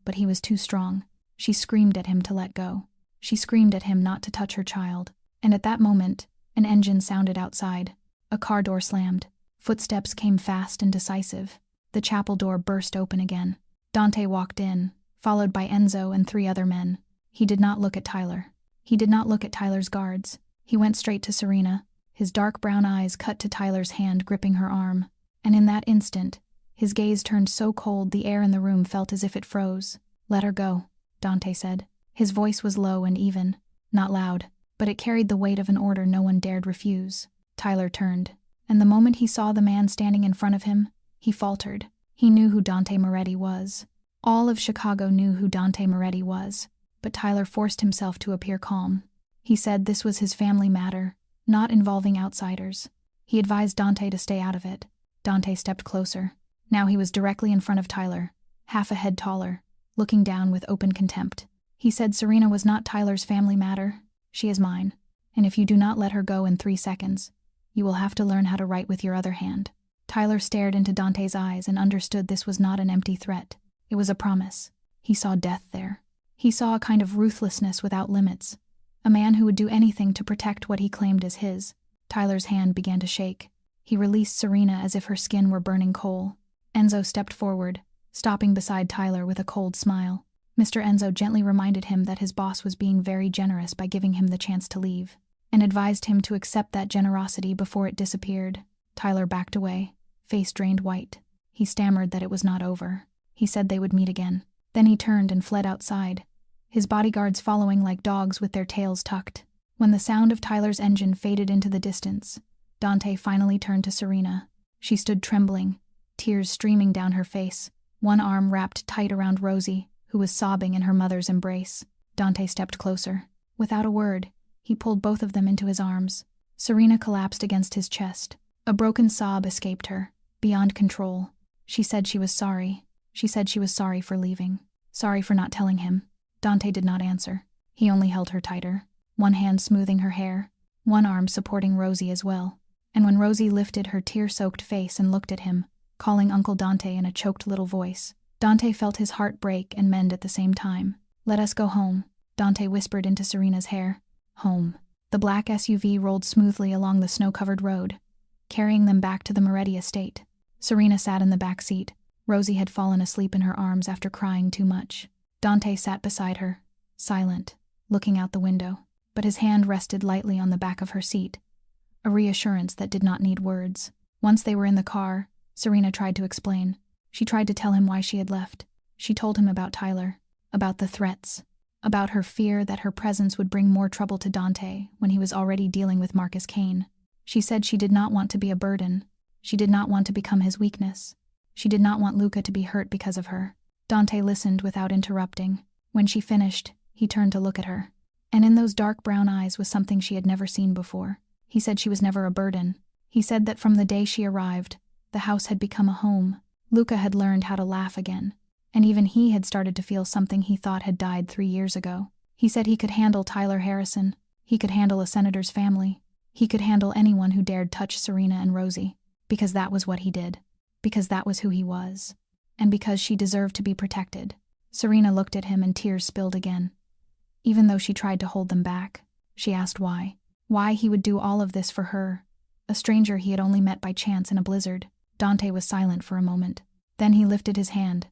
but he was too strong. She screamed at him to let go. She screamed at him not to touch her child. And at that moment, an engine sounded outside. A car door slammed. Footsteps came fast and decisive. The chapel door burst open again. Dante walked in, followed by Enzo and 3 other men. He did not look at Tyler. He did not look at Tyler's guards. He went straight to Serena, his dark brown eyes cut to Tyler's hand gripping her arm. And in that instant, his gaze turned so cold the air in the room felt as if it froze. "Let her go," Dante said. His voice was low and even, not loud, but it carried the weight of an order no one dared refuse. Tyler turned, and the moment he saw the man standing in front of him, he faltered. He knew who Dante Moretti was. All of Chicago knew who Dante Moretti was, but Tyler forced himself to appear calm. He said this was his family matter, not involving outsiders. He advised Dante to stay out of it. Dante stepped closer. Now he was directly in front of Tyler, half a head taller, looking down with open contempt. He said Serena was not Tyler's family matter. She is mine, and if you do not let her go in 3 seconds, you will have to learn how to write with your other hand. Tyler stared into Dante's eyes and understood this was not an empty threat. It was a promise. He saw death there. He saw a kind of ruthlessness without limits. A man who would do anything to protect what he claimed as his. Tyler's hand began to shake. He released Serena as if her skin were burning coal. Enzo stepped forward, stopping beside Tyler with a cold smile. Mr. Enzo gently reminded him that his boss was being very generous by giving him the chance to leave, and advised him to accept that generosity before it disappeared. Tyler backed away, face drained white. He stammered that it was not over. He said they would meet again. Then he turned and fled outside, his bodyguards following like dogs with their tails tucked. When the sound of Tyler's engine faded into the distance, Dante finally turned to Serena. She stood trembling, tears streaming down her face, one arm wrapped tight around Rosie, who was sobbing in her mother's embrace. Dante stepped closer. Without a word, he pulled both of them into his arms. Serena collapsed against his chest. A broken sob escaped her, beyond control. She said she was sorry. She said she was sorry for leaving. Sorry for not telling him. Dante did not answer. He only held her tighter, one hand smoothing her hair, one arm supporting Rosie as well. And when Rosie lifted her tear-soaked face and looked at him, calling Uncle Dante in a choked little voice, Dante felt his heart break and mend at the same time. "Let us go home," Dante whispered into Serena's hair. Home. The black SUV rolled smoothly along the snow-covered road, carrying them back to the Moretti estate. Serena sat in the back seat. Rosie had fallen asleep in her arms after crying too much. Dante sat beside her, silent, looking out the window, but his hand rested lightly on the back of her seat, a reassurance that did not need words. Once they were in the car, Serena tried to explain. She tried to tell him why she had left. She told him about Tyler, about the threats, about her fear that her presence would bring more trouble to Dante when he was already dealing with Marcus Kane. She said she did not want to be a burden. She did not want to become his weakness. She did not want Luca to be hurt because of her. Dante listened without interrupting. When she finished, he turned to look at her. And in those dark brown eyes was something she had never seen before. He said she was never a burden. He said that from the day she arrived, the house had become a home. Luca had learned how to laugh again, and even he had started to feel something he thought had died 3 years ago. He said he could handle Tyler Harrison. He could handle a senator's family. He could handle anyone who dared touch Serena and Rosie, because that was what he did, because that was who he was, and because she deserved to be protected. Serena looked at him and tears spilled again. Even though she tried to hold them back, she asked why. Why he would do all of this for her, a stranger he had only met by chance in a blizzard. Dante was silent for a moment. Then he lifted his hand,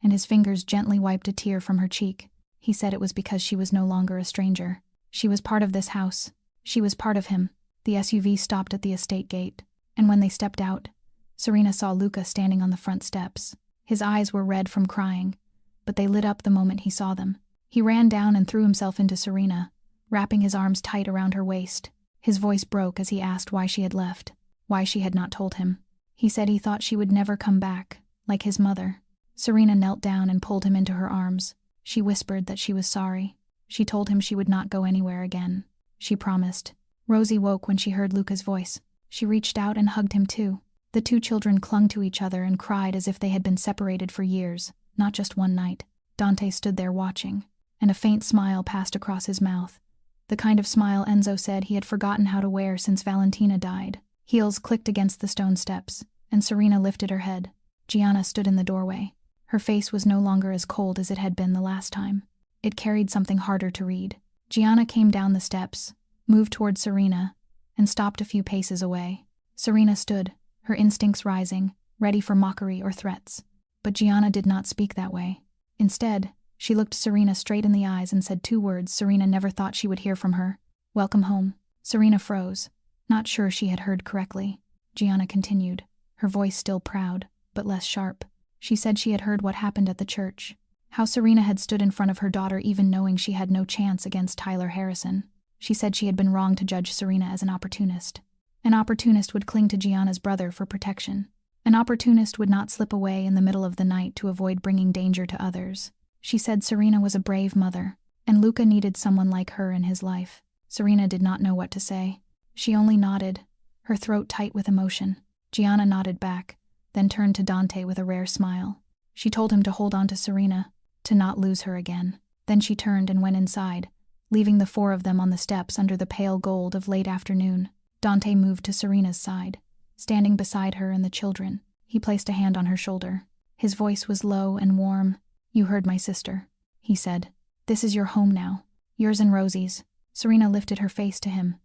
and his fingers gently wiped a tear from her cheek. He said it was because she was no longer a stranger. She was part of this house. She was part of him. The SUV stopped at the estate gate, and when they stepped out, Serena saw Luca standing on the front steps. His eyes were red from crying, but they lit up the moment he saw them. He ran down and threw himself into Serena, wrapping his arms tight around her waist. His voice broke as he asked why she had left, why she had not told him. He said he thought she would never come back, like his mother. Serena knelt down and pulled him into her arms. She whispered that she was sorry. She told him she would not go anywhere again. She promised. Rosie woke when she heard Luca's voice. She reached out and hugged him too. The 2 children clung to each other and cried as if they had been separated for years, not just one night. Dante stood there watching, and a faint smile passed across his mouth. The kind of smile Enzo said he had forgotten how to wear since Valentina died. Heels clicked against the stone steps, and Serena lifted her head. Gianna stood in the doorway. Her face was no longer as cold as it had been the last time. It carried something harder to read. Gianna came down the steps, moved toward Serena, and stopped a few paces away. Serena stood, her instincts rising, ready for mockery or threats. But Gianna did not speak that way. Instead, she looked Serena straight in the eyes and said 2 words Serena never thought she would hear from her. "Welcome home." Serena froze, not sure she had heard correctly. Gianna continued, her voice still proud, but less sharp. She said she had heard what happened at the church. How Serena had stood in front of her daughter even knowing she had no chance against Tyler Harrison. She said she had been wrong to judge Serena as an opportunist. An opportunist would cling to Gianna's brother for protection. An opportunist would not slip away in the middle of the night to avoid bringing danger to others. She said Serena was a brave mother, and Luca needed someone like her in his life. Serena did not know what to say. She only nodded, her throat tight with emotion. Gianna nodded back, then turned to Dante with a rare smile. She told him to hold on to Serena, to not lose her again. Then she turned and went inside, leaving the 4 of them on the steps under the pale gold of late afternoon. Dante moved to Serena's side, standing beside her and the children. He placed a hand on her shoulder. His voice was low and warm. "You heard my sister," he said. "This is your home now, yours and Rosie's." Serena lifted her face to him,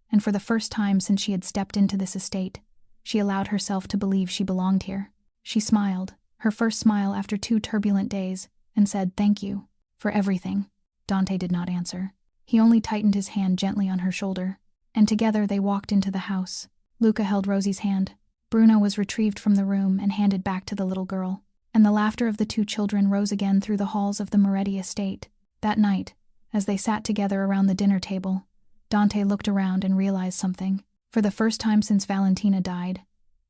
and for the first time since she had stepped into this estate, she allowed herself to believe she belonged here. She smiled, her first smile after 2 turbulent days, and said, "Thank you for everything." Dante did not answer. He only tightened his hand gently on her shoulder, and together they walked into the house. Luca held Rosie's hand. Bruno was retrieved from the room and handed back to the little girl, and the laughter of the 2 children rose again through the halls of the Moretti estate. That night, as they sat together around the dinner table, Dante looked around and realized something. For the first time since Valentina died,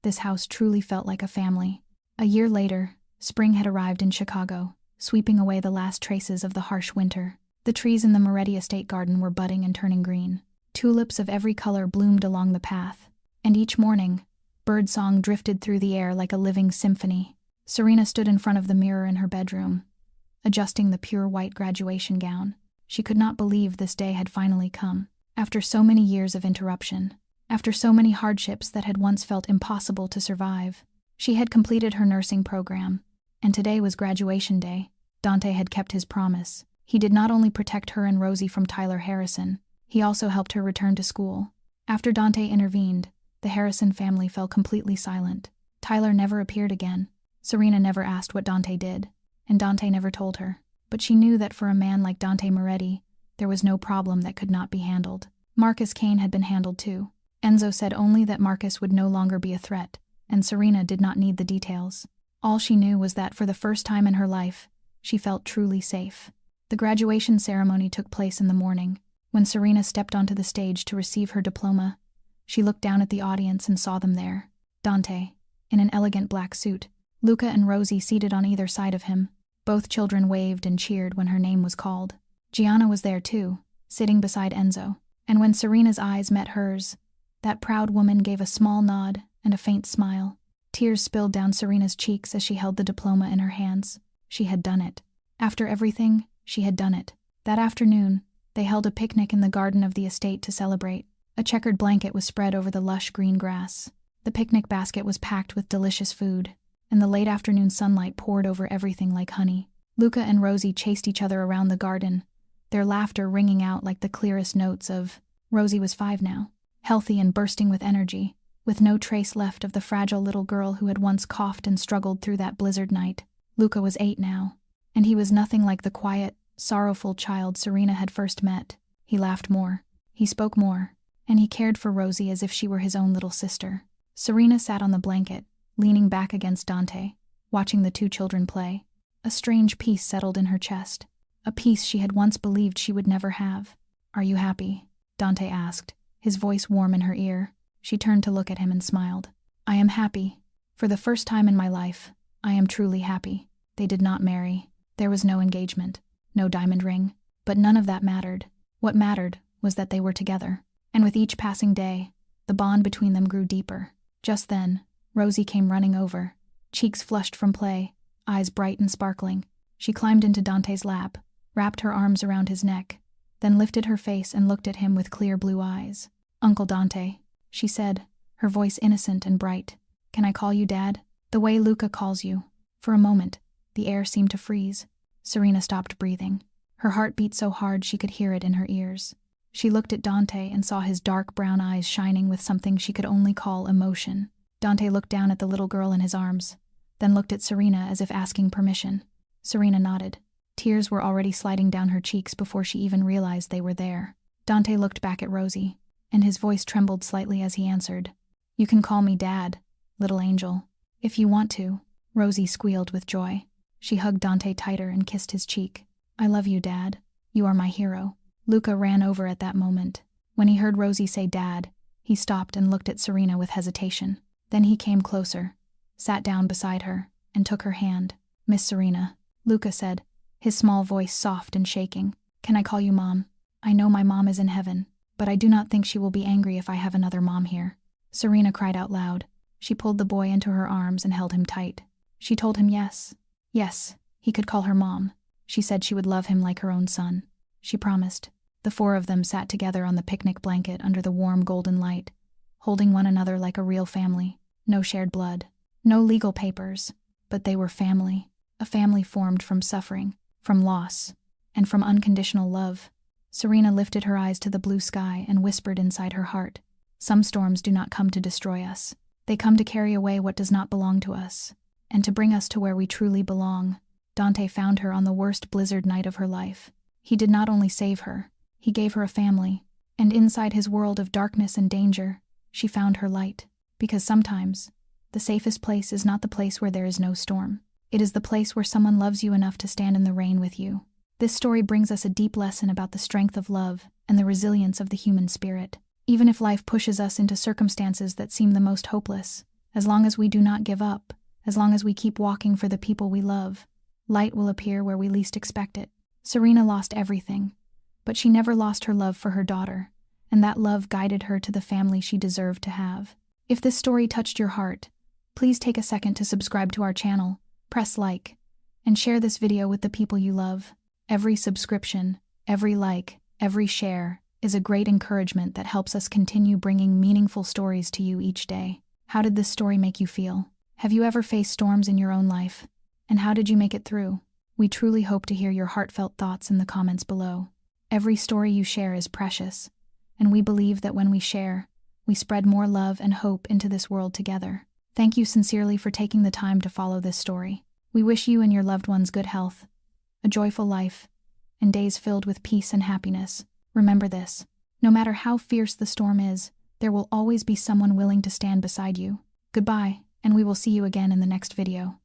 this house truly felt like a family. A year later, spring had arrived in Chicago, sweeping away the last traces of the harsh winter. The trees in the Moretti estate garden were budding and turning green. Tulips of every color bloomed along the path, and each morning, birdsong drifted through the air like a living symphony. Serena stood in front of the mirror in her bedroom, adjusting the pure white graduation gown. She could not believe this day had finally come. After so many years of interruption, after so many hardships that had once felt impossible to survive, she had completed her nursing program, and today was graduation day. Dante had kept his promise. He did not only protect her and Rosie from Tyler Harrison, he also helped her return to school. After Dante intervened, the Harrison family fell completely silent. Tyler never appeared again. Serena never asked what Dante did, and Dante never told her. But she knew that for a man like Dante Moretti, there was no problem that could not be handled. Marcus Kane had been handled too. Enzo said only that Marcus would no longer be a threat, and Serena did not need the details. All she knew was that for the first time in her life, she felt truly safe. The graduation ceremony took place in the morning. When Serena stepped onto the stage to receive her diploma, she looked down at the audience and saw them there. Dante, in an elegant black suit, Luca and Rosie seated on either side of him. Both children waved and cheered when her name was called. Gianna was there too, sitting beside Enzo, and when Serena's eyes met hers, that proud woman gave a small nod and a faint smile. Tears spilled down Serena's cheeks as she held the diploma in her hands. She had done it. After everything, she had done it. That afternoon, they held a picnic in the garden of the estate to celebrate. A checkered blanket was spread over the lush green grass. The picnic basket was packed with delicious food, and the late afternoon sunlight poured over everything like honey. Luca and Rosie chased each other around the garden, their laughter ringing out like the clearest notes of... Rosie was 5 now, healthy and bursting with energy, with no trace left of the fragile little girl who had once coughed and struggled through that blizzard night. Luca was 8 now, and he was nothing like the quiet, sorrowful child Serena had first met. He laughed more, he spoke more, and he cared for Rosie as if she were his own little sister. Serena sat on the blanket, leaning back against Dante, watching the 2 children play. A strange peace settled in her chest, a peace she had once believed she would never have. "Are you happy?" Dante asked, his voice warm in her ear. She turned to look at him and smiled. "I am happy. For the first time in my life, I am truly happy." They did not marry. There was no engagement, no diamond ring, but none of that mattered. What mattered was that they were together, and with each passing day, the bond between them grew deeper. Just then, Rosie came running over, cheeks flushed from play, eyes bright and sparkling. She climbed into Dante's lap, wrapped her arms around his neck, then lifted her face and looked at him with clear blue eyes. "Uncle Dante," she said, her voice innocent and bright. "Can I call you Dad? The way Luca calls you." For a moment, the air seemed to freeze. Serena stopped breathing. Her heart beat so hard she could hear it in her ears. She looked at Dante and saw his dark brown eyes shining with something she could only call emotion. Dante looked down at the little girl in his arms, then looked at Serena as if asking permission. Serena nodded. Tears were already sliding down her cheeks before she even realized they were there. Dante looked back at Rosie, and his voice trembled slightly as he answered. "You can call me Dad, little angel, if you want to." Rosie squealed with joy. She hugged Dante tighter and kissed his cheek. "I love you, Dad. You are my hero." Luca ran over at that moment. When he heard Rosie say Dad, he stopped and looked at Serena with hesitation. Then he came closer, sat down beside her, and took her hand. "Miss Serena," Luca said, his small voice soft and shaking. "Can I call you Mom? I know my mom is in heaven, but I do not think she will be angry if I have another mom here." Serena cried out loud. She pulled the boy into her arms and held him tight. She told him yes, he could call her Mom. She said she would love him like her own son. She promised. The four of them sat together on the picnic blanket under the warm golden light, holding one another like a real family. No shared blood, no legal papers, but they were family. A family formed from suffering, from loss, and from unconditional love. Serena lifted her eyes to the blue sky and whispered inside her heart, "Some storms do not come to destroy us. They come to carry away what does not belong to us, and to bring us to where we truly belong." Dante found her on the worst blizzard night of her life. He did not only save her, he gave her a family, and inside his world of darkness and danger, she found her light. Because sometimes, the safest place is not the place where there is no storm. It is the place where someone loves you enough to stand in the rain with you. This story brings us a deep lesson about the strength of love and the resilience of the human spirit. Even if life pushes us into circumstances that seem the most hopeless, as long as we do not give up, as long as we keep walking for the people we love, light will appear where we least expect it. Serena lost everything, but she never lost her love for her daughter, and that love guided her to the family she deserved to have. If this story touched your heart, please take a second to subscribe to our channel, press like, and share this video with the people you love. Every subscription, every like, every share is a great encouragement that helps us continue bringing meaningful stories to you each day. How did this story make you feel? Have you ever faced storms in your own life? And how did you make it through? We truly hope to hear your heartfelt thoughts in the comments below. Every story you share is precious, and we believe that when we share, we spread more love and hope into this world together. Thank you sincerely for taking the time to follow this story. We wish you and your loved ones good health, a joyful life, and days filled with peace and happiness. Remember this: no matter how fierce the storm is, there will always be someone willing to stand beside you. Goodbye, and we will see you again in the next video.